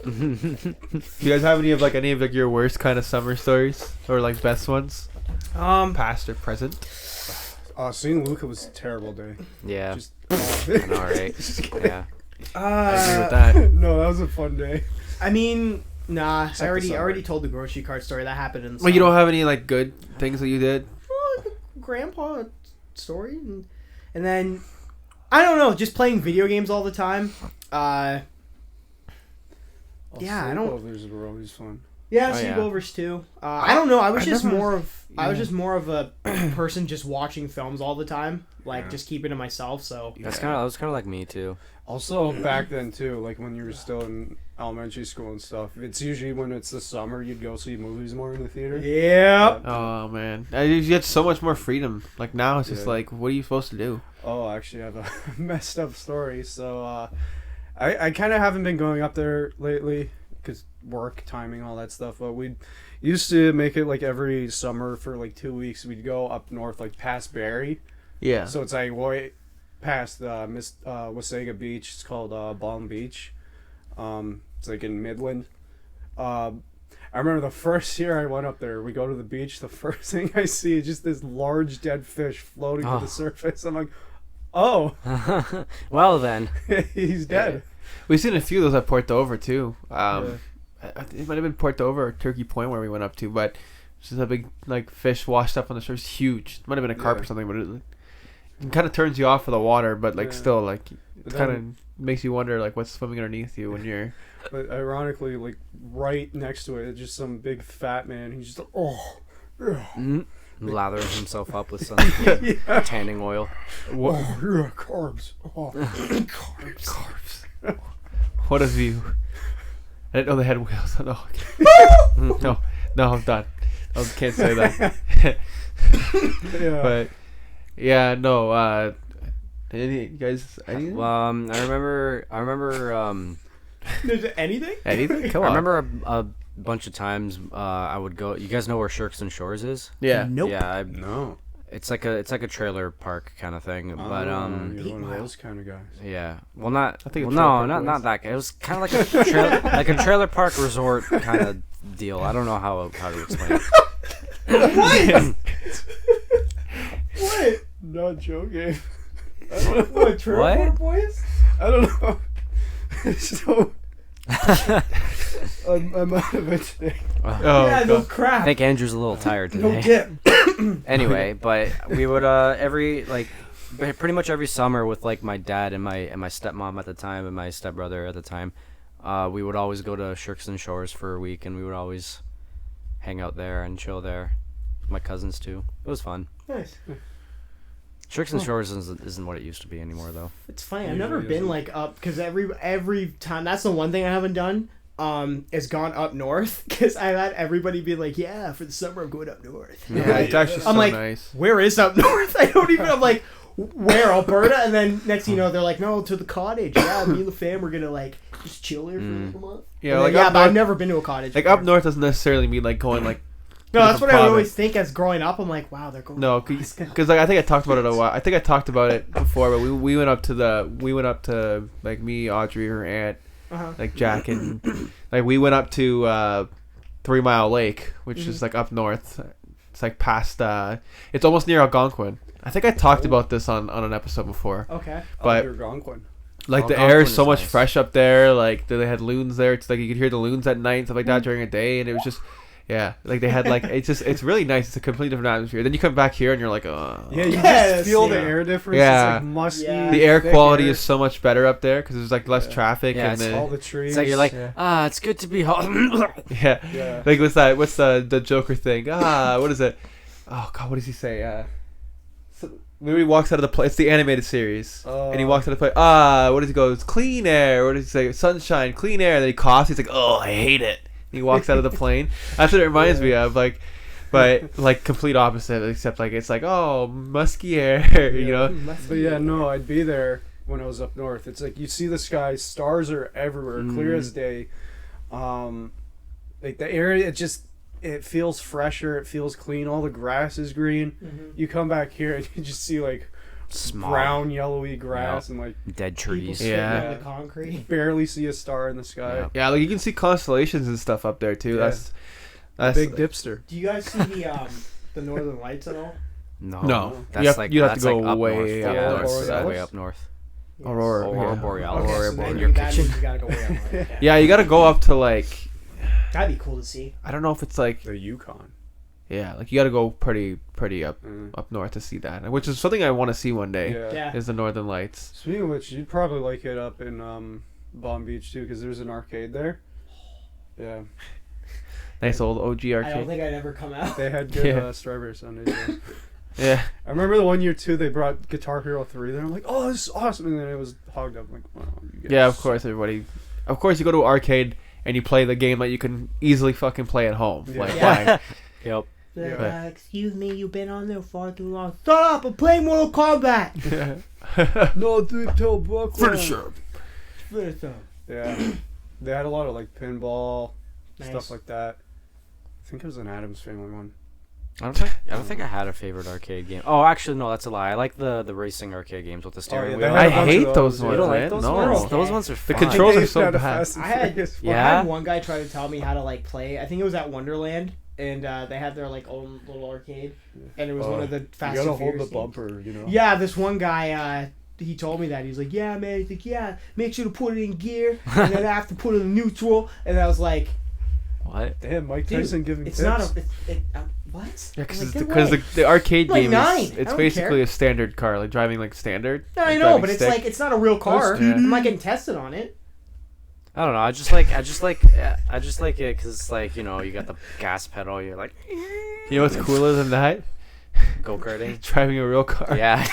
Do you guys have any of your worst kind of summer stories or like best ones, past or present? Seeing Luca was a terrible day. Yeah. Just I know, right? Just kidding. Yeah. I agree with that. No, that was a fun day. I mean, nah. Except I the summer. already told the grocery cart story that happened in. The Well, you summer. don't have any like good things that you did. Well, grandpa story, and then I don't know, just playing video games all the time. Yeah, I don't. Sleepovers were always fun. Yeah, Oh, yeah. sleepovers too. I don't know. I was I just never- more of I was yeah. just more of a person just watching films all the time, like Yeah. just keeping to myself. So That was kind of like me too. Also, back then too, like when you were still in elementary school and stuff, it's usually when it's the summer you'd go see movies more in the theater. yep. Oh man, you get so much more freedom. Like now, it's just Yeah. like, what are you supposed to do? Oh, actually, I have a messed up story. So, I kind of haven't been going up there lately because work, timing, all that stuff. But we used to make it like every summer for like 2 weeks. We'd go up north, like past Barrie. Yeah. So it's like way past Wasaga Beach. It's called Balm Beach. It's like in Midland. I remember the first year I went up there, we go to the beach, the first thing I see is just this large dead fish floating to Oh. the surface. I'm like, oh, Well then. he's dead. We've seen a few of those at Port Dover too. Yeah. It might have been Port Dover or Turkey Point where we went up to, but It's just a big like fish washed up on the shore. It's huge. It might have been a carp or something, but it kind of turns you off for the water, but like still like it kind of makes you wonder like what's swimming underneath you when you're. But ironically, like right next to it, it's just some big fat man. He's just Lathering himself up with some tanning oil. what? Yeah, carbs. Oh. Carbs. What a view! I didn't know they had whales. No, I'm done. I can't say that. Yeah. But yeah, no. Any you guys? Anything? I remember. There's anything? Anything? Come I on. remember a bunch of times I would go. You guys know where Shirks and Shores is? Yeah. Nope. Yeah, No. it's like a trailer park kind of thing. But you're one of those kind of guys. yeah. Well, not. I think Well, a trailer no, park not was. that. It was kind of like like a trailer park resort kind of deal. I don't know how to explain it. What? Not joking. What? Trailer What? Park Boys? I don't know. So I'm out of it today. Oh, yeah, no God. crap. I think Andrew's a little tired No today. dip. Anyway, but we would pretty much every summer with like my dad and my stepmom at the time and my stepbrother at the time, we would always go to Shirks and Shores for a week, and we would always hang out there and chill there. My cousins too. It was fun. Nice. Shirks and Shores isn't what it used to be anymore though. It's funny. I've never been like up because every time that's the one thing I haven't done. Is gone up north because I've had everybody be like, yeah, for the summer I'm going up north. Yeah, it's actually so I'm like, nice. where is up north? I don't even. I'm like, where Alberta? And then next thing you know, they're like, no, to the cottage. Yeah, me and the fam we're gonna like just chill here for like a month. Yeah, And like then, up but I've north, never been to a cottage. like before. up north doesn't necessarily mean like going like. No, that's what I province. always think as growing up. I'm like, wow, they're going. No, because like I think I talked about it a while. I think I talked about it before, but we went up to like me, Audrey, her aunt, like Jack, and like we went up to 3 Mile Lake, which is like up north. It's like past. It's almost near Algonquin. I think I talked about this on an episode before. Okay. But You're Algonquin. like the Algonquin air is so is much nice. fresh up there. Like they had loons there. It's like you could hear the loons at night and stuff like that during a day, and it was just. Yeah, like they had like it's really nice. It's a completely different atmosphere. Then you come back here and you're like, oh. Yeah, you Yes, just feel the yeah. air difference. Yeah. It's like musky. Yeah. The air thick quality air. is so much better up there because there's like less traffic Yeah, and it's all the the trees. It's like you're like, Yeah. it's good to be home. yeah. Yeah. Like what's that? What's the Joker thing? What is it? Oh God, what does he say? When he walks out of the plane, it's the animated series, and he walks out of the plane. What does he go? It's clean air. What does he say? Sunshine, clean air. And then he coughs. He's like, oh, I hate it. And he walks out of the plane. That's what it reminds me of. Like, but like complete opposite, except like it's like, oh, musky air. You know? But yeah, no, I'd be there when I was up north. It's like you see the sky, stars are everywhere, clear as day. Like the air, it feels fresher, it feels clean. All the grass is green. You come back here and you just see like Smog. brown, yellowy grass and like Dead People trees. sitting Yeah. on the concrete. barely see a star in the sky. Yeah. Yeah, like you can see constellations and stuff up there too. Yeah. That's Big dipster. Do you guys see the Northern Lights at all? No. That's You have- like you'd have that's to go like up way north. up Yeah, north. that's Borealis? way up north. Aurora. Aurora yeah. Borealis. Okay, Aurora so Borealis. then Your that kitchen. means you gotta go way up north. Yeah, you got to go up to like That'd be cool to see. I don't know if it's like The Yukon. yeah, like you got to go pretty up Mm. up north to see that, which is something I want to see one day. Yeah. Yeah. Is the Northern Lights. Speaking of which, you'd probably like it up in Palm Beach too, because there's an arcade there. Yeah, Nice old OG I don't arcade. think I'd ever come out. they had good Yeah. strawberry sundaes. Yeah. Yeah. I remember the one year too. They brought Guitar Hero 3 there. I'm like, oh, this is awesome, and then it was hogged up. I'm like, wow, you guys. Yeah, of course everybody. Of course you go to an arcade and you play the game that you can easily fucking play at home. Yeah. Like Yeah. Yep. Yeah. Excuse me, you've been on there far too long. Shut up! I'm playing Mortal Kombat. why? No, dude, tell Brooklyn. Finish them. Yeah, they had a lot of like pinball Nice. stuff like that. I think it was an Adams Family one. I don't think I had a favorite arcade game. Oh, actually, no, that's a lie. I like the racing arcade games with the steering yeah, wheel. they had I a bunch hate of those those. ones, You don't like man. those No. ones? Okay. Those ones are The fun. controls are Dave so had a bad. Fast and I had- Furious Well, one. I Yeah? had one guy try to tell me how to like play. I think it was at Wonderland, and they had their like own little arcade, and it was one of the Fast You gotta and hold the Furious games. bumper, you know. Yeah, this one guy, he told me that. He's like, yeah, man. He's like, yeah, make sure to put it in gear, and then I have to put it in neutral. And I was like, What? Damn, Mike Dude, Tyson giving it's tips. not a what? Yeah, because Like, get because away. the arcade Like game nine. is I it's don't basically care. a standard car, like driving like standard. No, I like know, driving but it's stick. like it's not a real car. Yeah. I'm not getting tested on it. I don't know. I just like it because like you know you got the gas pedal. You're like You know what's cooler than that? go karting. Driving a real car. Yeah.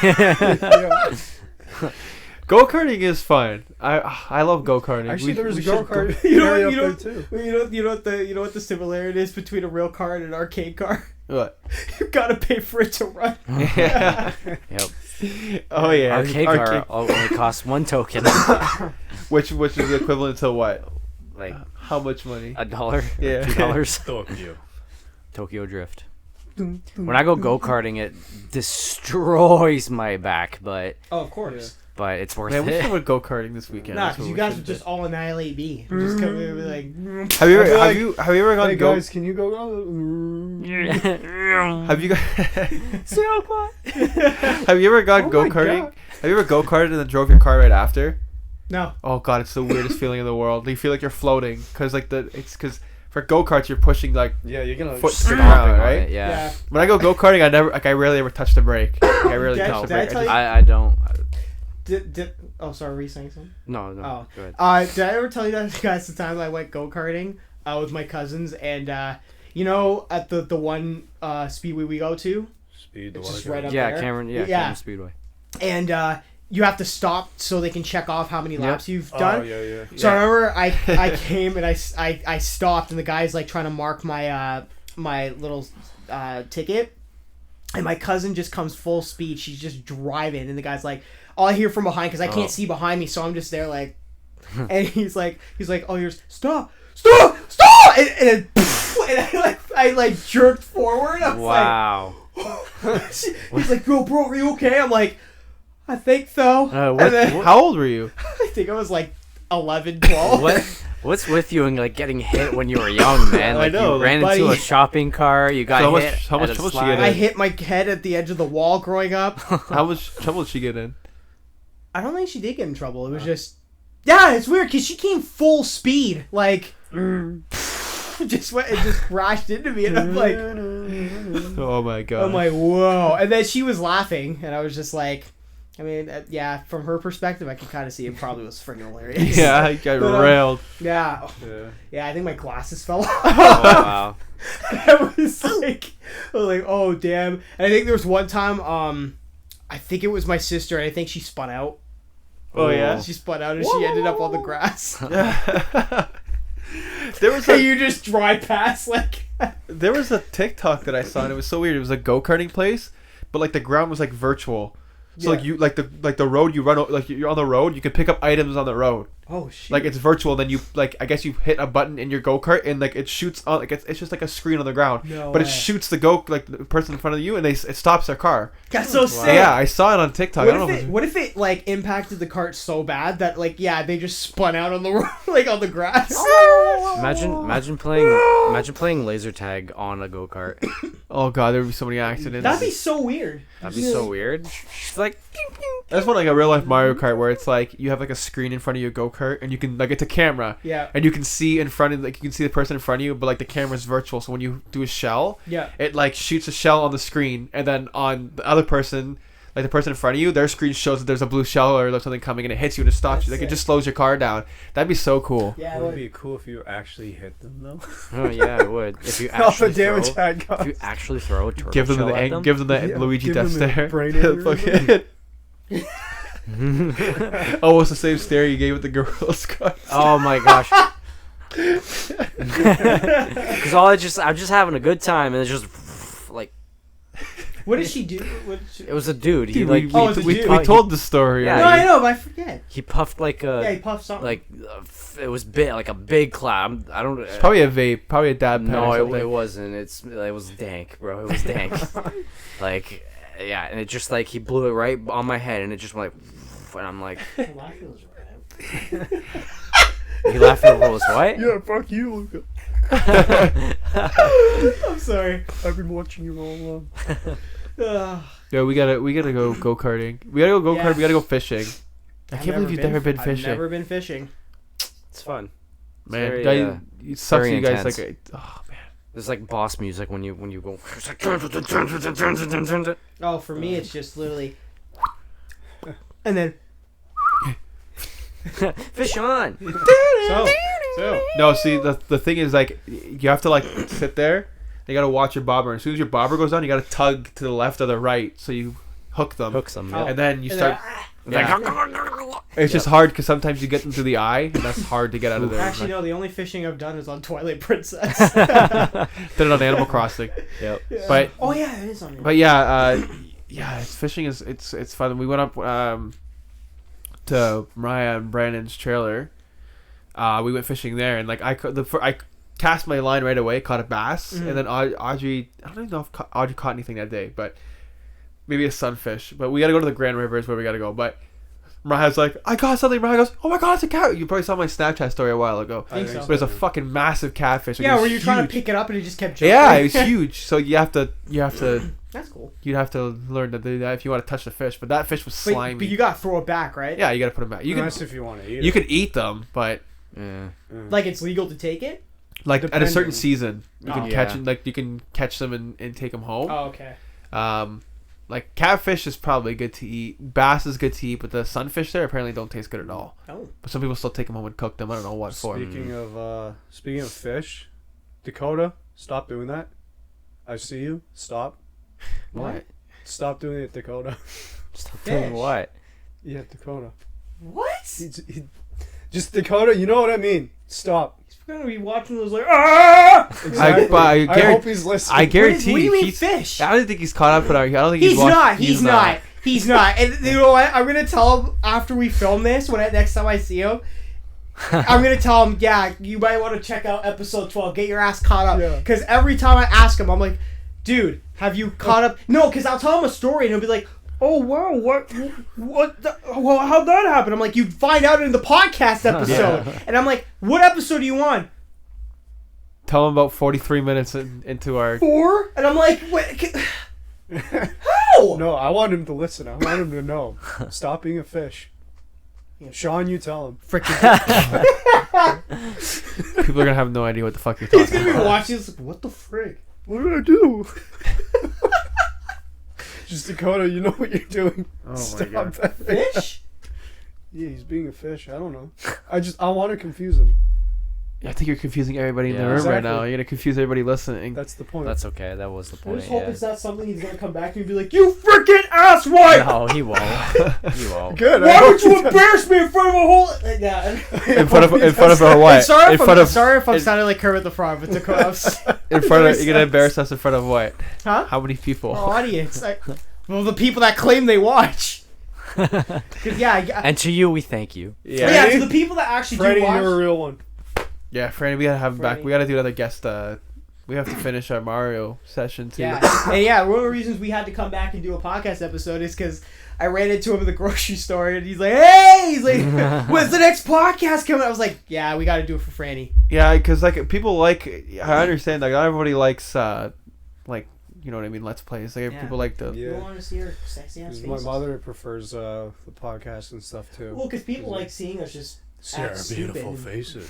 Go karting is fun. I love go karting. Actually, there was a should go kart You know- area you up know- there too. You know what the similarity is between a real car and an arcade car? What? You gotta pay for it to run. Yeah. Yep. Oh yeah. Arcade car only costs 1 token. Which is equivalent to what? Like How much money? $1, Yeah. $2. Tokyo Drift. When I go karting, it destroys my back, but Oh, of course. it's worth Man, we it. should go karting this weekend. Nah, That's what because you we guys should would do. just all annihilate me. Just come in and be like, Have you I'd be ever like, have you ever gone Hey go? guys, can you go? Have you guys? Have you ever gone Oh go my karting? God. Have you ever go karted and then drove your car right after? no. Oh god, it's the weirdest feeling in the world. You feel like you're floating because because for go karts you're pushing like Yeah, you're gonna. foot to the Stomping ground, on right? it, yeah. When I go karting, I rarely ever touch the brake. I rarely Did I- touch the did I brake. tell you- I don't. Oh, sorry, were you saying something? No. Oh. Go ahead. Did I ever tell you guys the time I went go karting with my cousins and you know at the one speedway we go to, Speed it's just right up Yeah, there. Cameron. Yeah, Yeah. Cameron Speedway. And you have to stop so they can check off how many laps you've done. Oh yeah. So I remember I came and I stopped and the guy's like trying to mark my my little ticket, and my cousin just comes full speed. She's just driving and the guy's like, all I hear from behind because I can't see behind me, so I'm just there like, and he's like oh here's stop and then and I like jerked forward. I was Wow. he's like, bro, are you okay? I'm like, I think so. And then, How old were you? I think I was like 11, 12. What's with you and like getting hit when you were young, man? I Like know, you ran like, into a buddy. shopping car. You got So how hit. much- how much at a trouble she slide. get in? I hit my head at the edge of the wall growing up. How much trouble did she get in? I don't think she did get in trouble. It was just, yeah, it's weird because she came full speed, like, just went and just crashed into me, and I'm like, Oh my god. whoa! And then she was laughing, and I was just like, I mean, yeah, from her perspective, I could kind of see it probably was freaking hilarious. Yeah, I got But, railed. yeah, Yeah. yeah. I think my glasses fell off. Oh, wow. I was like, oh damn. And I think there was one time, I think it was my sister, and I think she spun out. Oh yeah. She spun out, and she ended up on the grass. There was And a you just drive past like. there was a TikTok that I saw and it was so weird. It was a go karting place, but like the ground was like virtual. So like Yeah. you like the road you run like you're on the road. You can pick up items on the road. Oh shit! Like it's virtual. Then you like I guess you hit a button in your go kart and like it shoots on like it's just like a screen on the ground. No but it way. shoots the the person in front of you and it stops their car. That's so sick. Yeah, I saw it on TikTok. I don't know. What if it like impacted the cart so bad that like they just spun out on the road, like on the grass? Imagine playing laser tag on a go kart. Oh god, there would be so many accidents. That'd be so weird. That'd be so weird. It's like That's one like a real life Mario Kart where it's like you have like a screen in front of your go kart and you can like it's a camera. Yeah. And you can see in front of like you can see the person in front of you, but like the camera's virtual. So when you do a shell, Yeah. it like shoots a shell on the screen, and then on the other person, like the person in front of you, their screen shows that there's a blue shell or there's something coming, and it hits you and it stops That's you. Like sick. it just slows your car down. That'd be so cool. Yeah. Would it be cool if you actually hit them though? oh yeah, it would. If you Off the actually damage throw, I if got. you actually throw a turtle Give them shell the at them. give them the Yeah, Luigi give death them a stare. brain Fucking- oh, it's the same stare you gave with the Girl Scouts. Oh my gosh. Because I'm just having a good time, and it's just like What did she do? it was a dude. He Dude, like we, Oh, it's a we, dude. we told the story. Yeah, No, I know, but I forget. he puffed like Yeah, a he puffed something. like it was big like a big cloud. I don't. It's probably a vape, probably a dab pen. No, or it something. wasn't. It was dank, bro. It was dank. Like, yeah, and it just like he blew it right on my head, and it just went like, and I'm like, he laughing over was what? Yeah, fuck you, Luca. I'm sorry. I've been watching you all along. Yeah, we gotta go karting. We gotta go Yeah. karting. We gotta go fishing. I can't believe you've never been fishing. I've never been fishing. It's fun. Man, very, it sucks very you guys intense. like. Oh man. There's like boss music when you go. Oh, for me, it's just literally. And then. Fish on. So No, see the thing is like you have to like sit there. You gotta watch your bobber. And as soon as your bobber goes down, you gotta tug to the left or the right so you hook them. Hooks them. Oh. Yeah. And then you And start. then, It's just hard because sometimes you get them through the eye, and that's hard to get out of there. actually, no. The only fishing I've done is on Twilight Princess. Did it on Animal Crossing, Yep. but Oh yeah, it is on. but yeah, it's fishing is it's fun. We went up to Mariah and Brandon's trailer. We went fishing there, and like I cast my line right away, caught a bass, and then Audrey. I don't even know if Audrey caught anything that day, but maybe a sunfish. But we got to go to the Grand River is where we got to go. But Mariah's like, I got something. Mariah goes, oh my god, it's a cat. You probably saw my Snapchat story a while ago. I think so. But it's a fucking massive catfish. Like, Yeah, it was were you trying to huge. pick it up and it just kept jumping? Yeah, it was huge. So you have to That's cool. you'd have to learn to do that if you want to touch the fish. But that fish was But, slimy. but you gotta throw it back, right? Yeah, you got to put them back. You can unless if you want to eat you it. could eat them, but Yeah. Like it's legal to take it. like at a certain Depending. season, you can Oh. catch Yeah. like you can catch them and take them home. Oh, okay. Like catfish is probably good to eat. Bass is good to eat, but the sunfish there apparently don't taste good at all. Oh. But some people still take them home and cook them. I don't know what for. Speaking of fish, Dakota, stop doing that. I see you. Stop. What? Stop doing it, Dakota. Stop Fish. doing what? Yeah, Dakota. What? Just Dakota. You know what I mean. Stop. He's gonna be watching those like ah. but I I guarantee- hope he's listening. I guarantee What do you mean he's- fish? I don't think he's caught up with our. I don't think He's watched- not. He's not. He's not. And you know what? I'm gonna tell him after we film this. Next time I see him, I'm gonna tell him. Yeah, you might want to check out episode 12. Get your ass caught up. Yeah. Because every time I ask him, I'm like, dude, have you caught up? No, because I'll tell him a story and he'll be like, oh wow, what? Well, how'd that happen? I'm like, you'd find out in the podcast episode. And I'm like, what episode are you on? Tell him about 43 minutes into our. 4? And I'm like, wait, how? No, I want him to listen. I want him to know. Stop being a fish. Sean, you tell him. Freaking. People are gonna have no idea what the fuck you're talking He's gonna be about. watching this. Like, what the frick? What did I do? Just Dakota, you know what you're doing. Oh my Stop God. that. Fish? Yeah, he's being a fish. I don't know. I want to confuse him. I think you're confusing everybody in the Yeah. room right Exactly. now. You're gonna confuse everybody listening. That's the point. That's okay. That was the I point. just hope Yeah. it's not something he's gonna come back to and be like, you freaking asswipe! No, he won't. He won't. good. Why would you embarrass me in front of a whole? Yeah. in front of our what? Sorry In if front I'm of sorry if I'm sounding like Kermit the Frog, but Dakota, in front of you're gonna embarrass us in front of what? huh? How many people? Our audience. Well, the people that claim they watch. 'Cause, yeah. And to you, we thank you. But yeah, to the people that actually Freddie, do watch. you're a real one. Yeah, Franny, we gotta have him back. Franny. We gotta do another guest. We have to finish our Mario session too. Yeah, and yeah, one of the reasons we had to come back and do a podcast episode is because I ran into him in the grocery store and he's like, "Hey," he's like, "When's the next podcast coming?" I was like, "Yeah, we got to do it for Franny." Yeah, because like people like. I understand. Like not everybody likes. Like you know what I mean. Let's plays. Like Yeah. people like the. You Yeah. want to see our sexy ass 'Cause faces? my mother prefers the podcast and stuff too. Well, because people like seeing us just act stupid and- faces.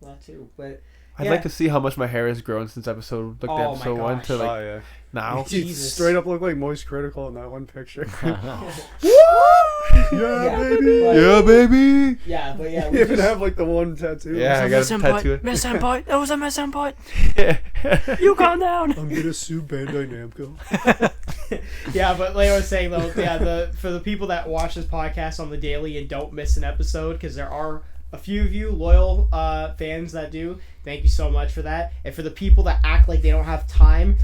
That too, but I'd yeah. like to see how much my hair has grown since episode Oh my episode 1 gosh. to like Oh yeah. now. You Jesus. straight up look like Moist Critical in that one picture. Yeah. baby. But- Yeah, baby. yeah, but yeah, You we even just, have like the one tattoo. Yeah, I got a tattoo. Miss Senpai. That was a Miss Senpai. You calm down. I'm gonna sue Bandai Namco. yeah, but like I was saying though, yeah, for the people that watch this podcast on the daily and don't miss an episode, because there are a few of you loyal fans that do. Thank you so much for that. And for the people that act like they don't have time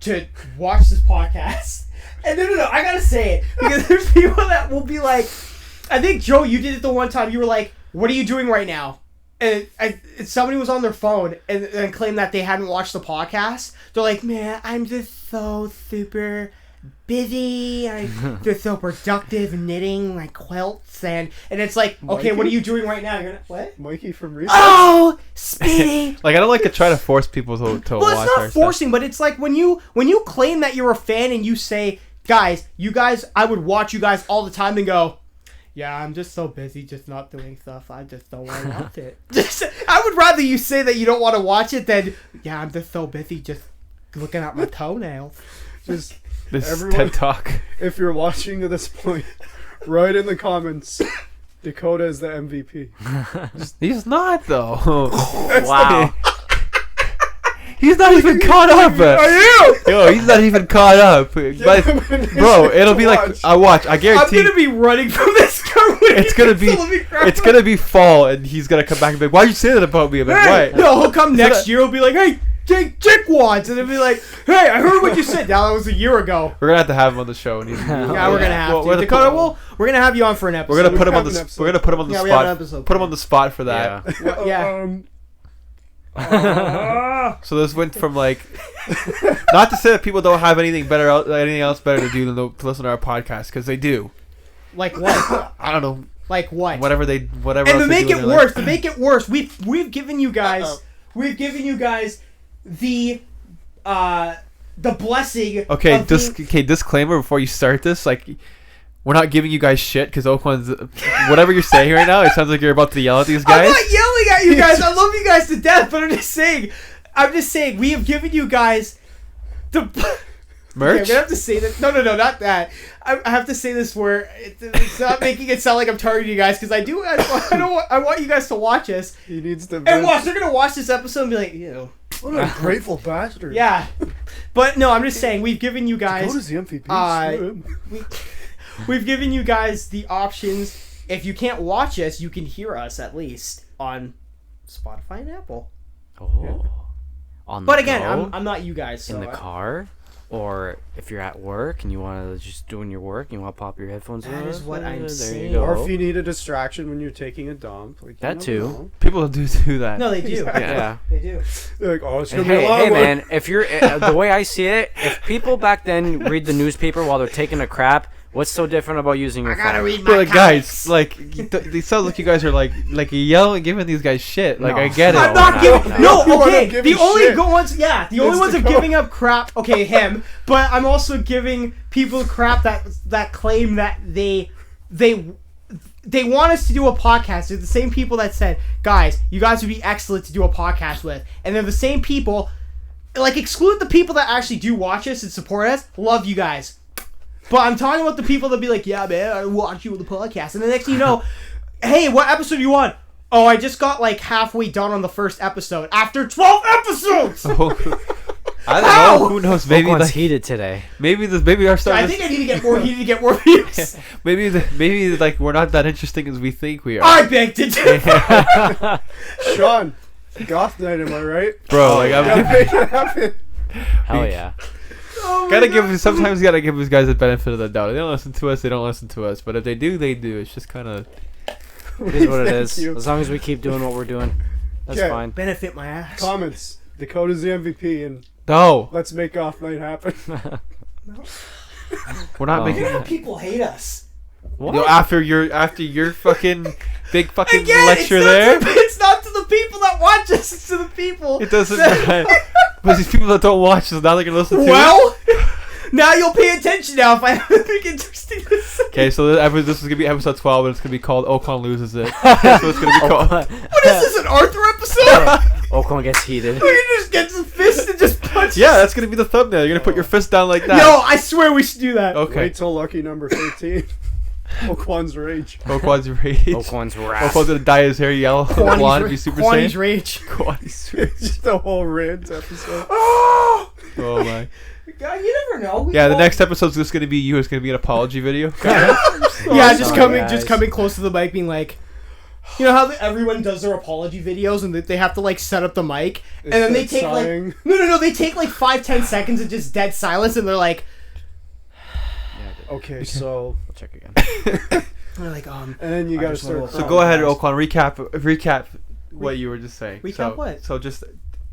to watch this podcast, and no, I gotta say it because there's people that will be like, I think Joe, you did it the one time. You were like, "What are you doing right now?" And somebody was on their phone and claimed that they hadn't watched the podcast. They're like, "Man, I'm just so super busy. I'm just so productive knitting like quilts and it's like, okay, what are you doing right now?" You're not, what? Mikey from Reese. Oh, Speedy. Like I don't like to try to force people to Well, watch it's our not forcing, but it's like when you claim that you're a fan and you say, guys, I would watch you guys all the time and go, yeah, I'm just so busy just not doing stuff. I just don't want to watch it. I would rather you say that you don't want to watch it than, yeah, I'm just so busy just looking at my toenails. Just This everyone, TED Talk. if you're watching to this point, write in the comments, Dakota is the MVP. He's not though. Wow. He's not even caught up. Are you? Yo, he's not even caught up. But, bro, it'll be like I watch. I I'm guarantee. gonna be running from this car. It's gonna be fall, and he's gonna come back and be like, "Why'd you say that about me?" I'm like, Hey, "What?" no, he'll come next year. He'll be like, "Hey, Jake wants," and he'll be like, "Hey, I heard what you said." Now that was a year ago. We're gonna have him on the show. And Yeah, we're gonna have Well, to. Dakota, we're gonna have you on for an episode. We're gonna put him on have the. an episode. We're gonna put him on the Yeah, we have an spot. episode. Put him on the spot for that. Yeah. Yeah. So this went from like, not to say that people don't have anything else better to do than to listen to our podcast, because they do. Like what? I don't know. Like what? Whatever. And else to they make do in it their worse, life. we've given you guys the blessing. Okay, of being- disclaimer before you start this, like, we're not giving you guys shit because Oakland's whatever you're saying right now. It sounds like you're about to yell at these guys. I'm not yelling at you guys. I love you guys to death, but I'm just saying we have given you guys the Merch. Okay, I have to say that. No, not that. I have to say this where it's not making it sound like I'm targeting you guys, because I want you guys to watch us He needs to. and watch. They're gonna watch this episode and be like, ew. What a grateful bastard. Yeah, but no, I'm just saying we've given you guys. Dakota's the MVP. We've given you guys the options. If you can't watch us, you can hear us at least on Spotify and Apple. Oh. On the But again, go, I'm not you guys. So in the car, or if you're at work and you want to just doing your work, and you want to pop your headphones in. That is what I'm there saying. You go. Or if you need a distraction when you're taking a dump. Like, That too. People do that. No, they do. Yeah. They do. They're like, oh, it's And gonna be a long hey one. man, if you're the way I see it, if people back then read the newspaper while they're taking a crap, what's so different about using your phone? read But like, guys, like, they sound like you guys are like yelling, giving these guys shit. Like, No. I get it. I'm not giving. no. No, You okay. wanna give The me only shit. ones, yeah, the only It's ones of Dakota. giving up crap. Okay, him. But I'm also giving people crap that claim that they want us to do a podcast. They're the same people that said, guys, you guys would be excellent to do a podcast with, and they're the same people. Like, exclude the people that actually do watch us and support us. Love you guys. But I'm talking about the people that be like, yeah, man, I watch you with the podcast. And the next thing you know, hey, what episode you on? Oh, I just got like halfway done on the first episode after 12 episodes. I don't How? know. Who knows? Maybe Oakland's like, heated today. maybe our I start. think I need to get more. He need to get more views. Maybe like we're not that interesting as we think we are. I beg to differ. Sean, goth night, am I right? Bro, like I'm Gotta make it happen. Hell yeah. Oh my gotta God. sometimes you gotta give these guys the benefit of the doubt. If they don't listen to us, they don't listen to us. But if they do, they do. It's just kind of It is what it Thank is. you. As long as we keep doing what we're doing, that's Okay. fine. benefit my ass. Comments. Dakota's the MVP, and no. let's make goth night happen. We're not Oh. making. Look at how people hate us. What? Yo, after your fucking big fucking Again, lecture it's there, it's not to the people that watch us. It's to the people. it doesn't matter. But these people that don't watch us, now they're gonna listen to it. Well, now you'll pay attention now if I have anything interesting to say. Okay, so this is gonna be episode 12, and it's gonna be called Ocon loses it. That's what it's gonna be called. What is this, an Arthur episode? Oakland gets heated. We can just get some fist and just punch. Yeah, that's gonna be the thumbnail. You're gonna put your fist down like that. No, I swear we should do that. Okay. Wait till lucky number 13. Quan's rage. Oquan's rage. Oakland's wrath. Oquan's gonna dye his hair yellow. Quan be Super Quani's Saiyan. rage. Quani's rage. Just a whole rant episode. Oh, Oh my. God, you never know. Yeah, the next episode's just gonna be you. It's gonna be an apology video. Yeah, just sorry, just guys. coming close to the mic, being like, you know how everyone does their apology videos and they have to like set up the mic, and then they take sighing. like no, they take like 5-10 seconds of just dead silence, and they're like, Okay, so We'll check again. they're like, and then you I gotta just start. wanna- So go ahead, Oquan. Recap what you were just saying. Recap so, what? So just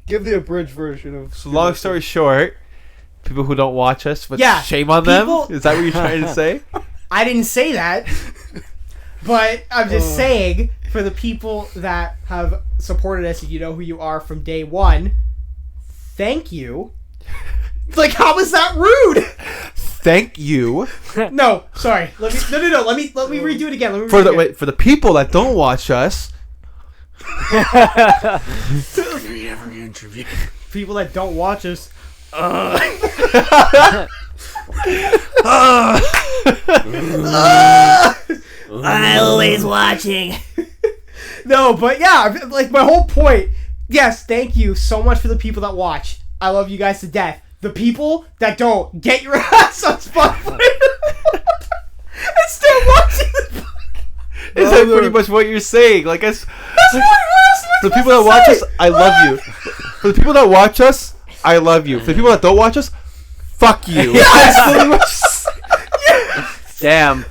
Give the abridged version of. so long story short, people who don't watch us, but Yeah, shame on people- them. Is that what you're trying to say? I didn't say that, but I'm just saying for the people that have supported us, and you know who you are from day one, thank you. Like, how was that rude? thank you No, sorry. Let me no. Let me redo it again. Let me for redo it again. for the people that don't watch us. People that don't watch us. I'm always watching. No, but yeah, like my whole point. Yes, thank you so much for the people that watch. I love you guys to death. The people that don't, get your ass on Spotify and start watching the Is that pretty much what you're saying? Like, That's what for the people that watch us, I love you. For the people that watch us, I love you. For the people that don't watch us, fuck you. Damn.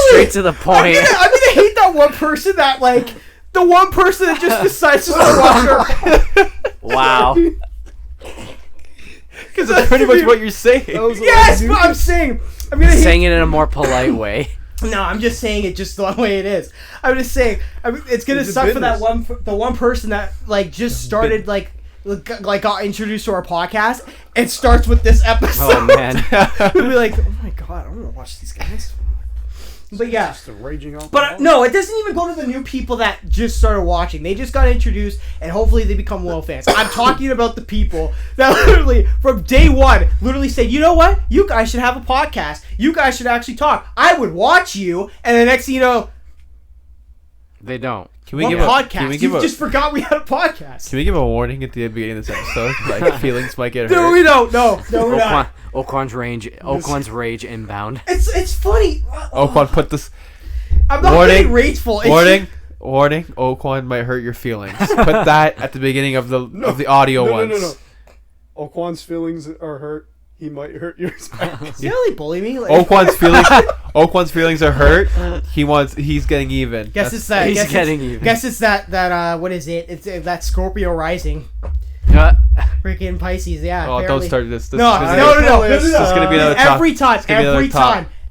Straight to the point. I'm gonna hate that one person that, like, the one person that just decides to start watching our Wow. Because that's pretty much what you're saying. Yes, but I'm saying, I'm gonna hate. Saying it in a more polite way. No, I'm just saying it just the way it is. I'm just saying, it's gonna suck for that the one person that, like, just started, like got introduced to our podcast and starts with this episode. Oh, man. We'll be like, oh my god, I'm gonna watch these guys. But yeah, Just a raging alcoholic. but no, it doesn't even go to the new people that just started watching. They just got introduced, and hopefully they become loyal fans. I'm talking about the people that literally, from day one, literally said, you know what? You guys should have a podcast. You guys should actually talk. I would watch you, and the next thing you know, They don't. Can we what give podcast? You just forgot we had a podcast. Can we give a warning at the beginning of this episode? Like, feelings might get hurt. No, we don't. No, we're not. Oquan's rage inbound. It's funny. Oquan, put this I'm not warning. being rageful. It's Warning. Oquan might hurt your feelings. Put that at the beginning of the audio ones. No. Oquan's feelings are hurt. He might hurt yours. See how they bully me? Like, Oquan's feelings are hurt. He's getting even. Guess it's that. He's getting even. Guess it's that. What is it? It's that Scorpio rising. Freaking Pisces. Yeah. Oh, apparently. don't start this. No. This is gonna be another top.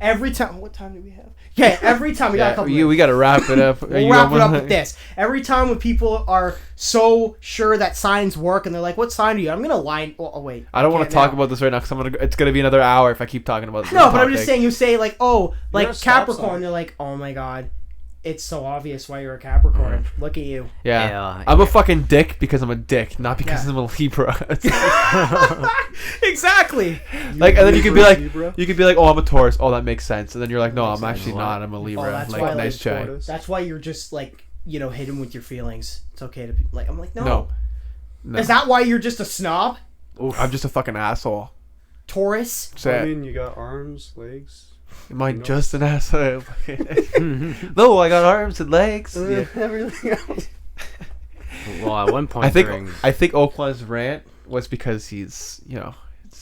Every time. What time do we have? Okay, every time we got a couple. We gotta wrap it up. We'll wrap it up with this. Every time when people are so sure that signs work and they're like, "What sign are you?" I'm gonna line. Oh wait. I don't want to talk about this right now because it's gonna be another hour if I keep talking about this. No, but I'm just saying. You say like, "Oh, like You're a stop Capricorn." sign. They're like, "Oh my god, it's so obvious why you're a Capricorn. Look at you." Yeah. I'm a fucking dick because I'm a dick, not because I'm a Libra. Exactly. Like, and then you could be Libra? like, "Oh, I'm a Taurus." Oh, that makes sense. And then you're like, "No, I'm actually not. I'm a Libra." that's Like, why, nice try. That's why you're just like, hidden with your feelings. It's okay to be like. I'm like, no. Is that why you're just a snob? I'm just a fucking asshole. Taurus. I mean, you got arms, legs. Am I just an asshole? No, I got arms and legs. Yeah. Everything else. Well, at one point I think Oakland's rant was because he's,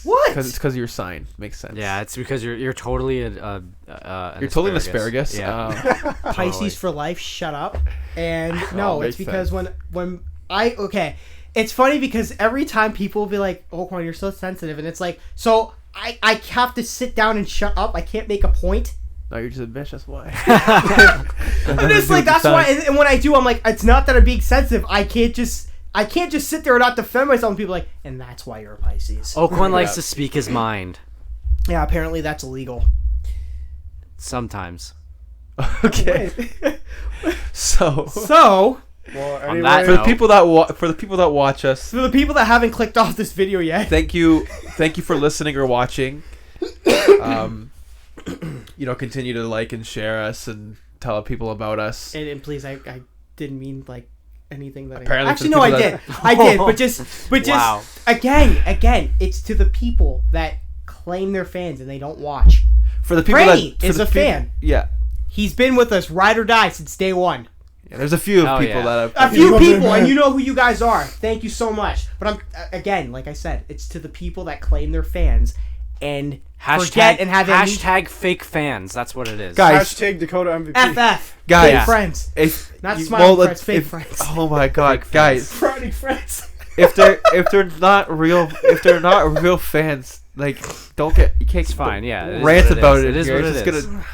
What? Because it's because of your sign. Makes sense. Yeah, it's because you're totally an You're totally an asparagus. Yeah. Pisces for life. Shut up. And no, it's makes because when it's funny because every time people will be like, "Oh, Quan, you're so sensitive," and it's like, so I have to sit down and shut up. I can't make a point. No, you're just a bitch. That's why. And it's like that's why. And when I do, I'm like, it's not that I'm being sensitive. I can't just sit there and not defend myself. And people are like, and that's why you're a Pisces. Oakland likes to speak his mind. Yeah, apparently that's illegal. Sometimes. Okay. So Well, On anyway, that for the note- people that watch us, For the people that haven't clicked off this video yet, thank you for listening or watching. Continue to like and share us and tell people about us. and please, I didn't mean like anything that Apparently I actually no, I did, but just Wow. again, it's to the people that claim they're fans and they don't watch. For the people Franny that is a fan. Yeah. He's been with us, ride or die, since day one. Yeah, there's a few Oh, people yeah. that A few people, and you know who you guys are. Thank you so much. But I'm again, like I said, it's to the people that claim they're fans and forget and have hashtag fake fans. That's what it is. Guys, Hashtag Dakota MVP. FF. Guys. Fake friends. if Not you- smiling well, friends, fake if- friends. Oh my god, guys! Frowning friends. if they're not real fans, like you can't. It's fine, yeah, it is rant what it about is. it. It is here. what It's it just is. gonna,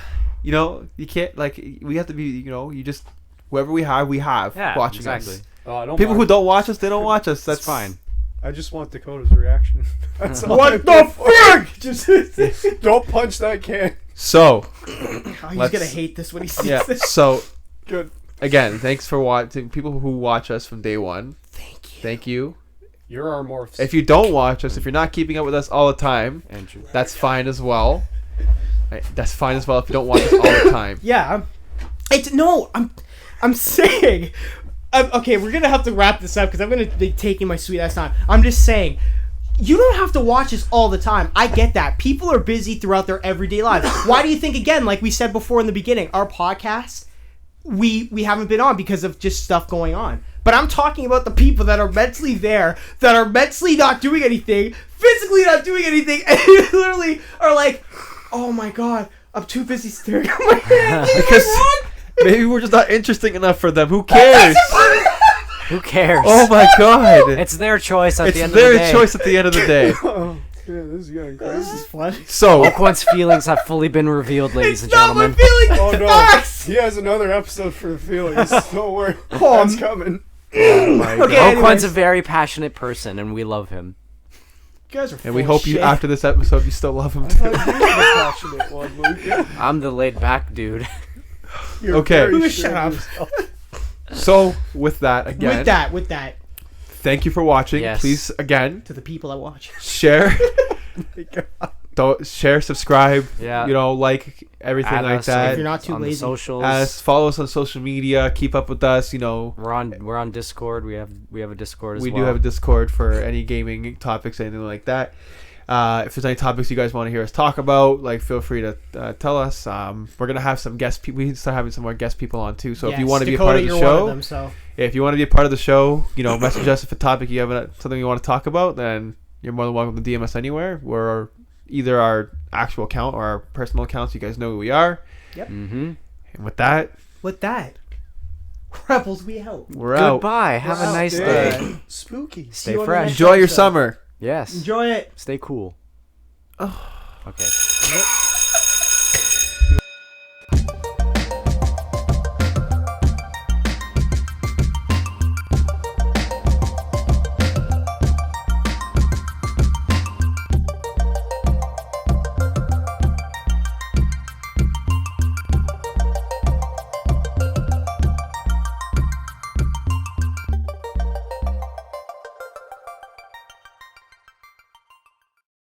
you can't we have to be, you just whoever we have Yeah, watching exactly. us. Oh, I don't People mind. who don't watch us, they don't watch us. That's That's fine. I just want Dakota's reaction. That's all What I'm the here for. fuck? Just Don't punch that can. So, oh, he's Let's- gonna hate this when he sees yeah. this. So, Good. again, thanks for watching. People who watch us from day one, Thank you. thank you. You're our morphs. If you don't watch us, if you're not keeping up with us all the time, Andrew. that's fine as well. Right, that's fine as well if you don't watch us all the time. Yeah, I'm saying. Okay, we're gonna have to wrap this up because I'm gonna be taking my sweet ass time. I'm just saying. You don't have to watch us all the time. I get that. People are busy throughout their everyday lives. Why do you think, again, like we said before in the beginning, our podcast, we haven't been on because of just stuff going on. But I'm talking about the people that are mentally there, that are mentally not doing anything, physically not doing anything, and literally are like, oh my god, I'm too busy staring at my hand. You know Because what's wrong? maybe we're just not interesting enough for them. Who cares? Who cares? Oh my god. It's their choice at It's the end of the their day. choice at the end of the day. Oh, yeah, this is getting This crazy. is fun. So, Quan's feelings have fully been revealed, ladies and It's not my gentlemen. feeling. Oh It's no, facts. he has another episode for the feelings. Don't worry, Oh, that's coming. Okay, Quan's anyways. a very passionate person, and we love him. You guys are and we full of hope you, shit. after this episode, you still love him I too. thought you were the passionate one, Luke. I'm the laid back dude. You're Okay. very Shut sure of up. yourself. So, with that, again, With that, thank you for watching. Yes. Please, again, to the people that watch. share, share, subscribe, Yeah. like everything Add like us that. If you're not too on the lazy. socials. Follow us on social media. Keep up with us. We're on Discord. We have a Discord as We well. do have a Discord for any gaming topics, anything like that. If there's any topics you guys want to hear us talk about, feel free to tell us. We're gonna have some guest people. We need to start having some more guest people on too. So if you want to be a part of the you're show, one of them, so. if you want to be a part of the show, message us if a topic you have something you want to talk about, then you're more than welcome to DM us anywhere. We're either our actual account or our personal accounts. You guys know who we are. Mm-hmm. And with that, Rebels, we out. we're out. Goodbye. Have a nice day. Spooky. See Stay you on the fresh. next Enjoy your episode. summer. Yes. Enjoy it. Stay cool. Okay.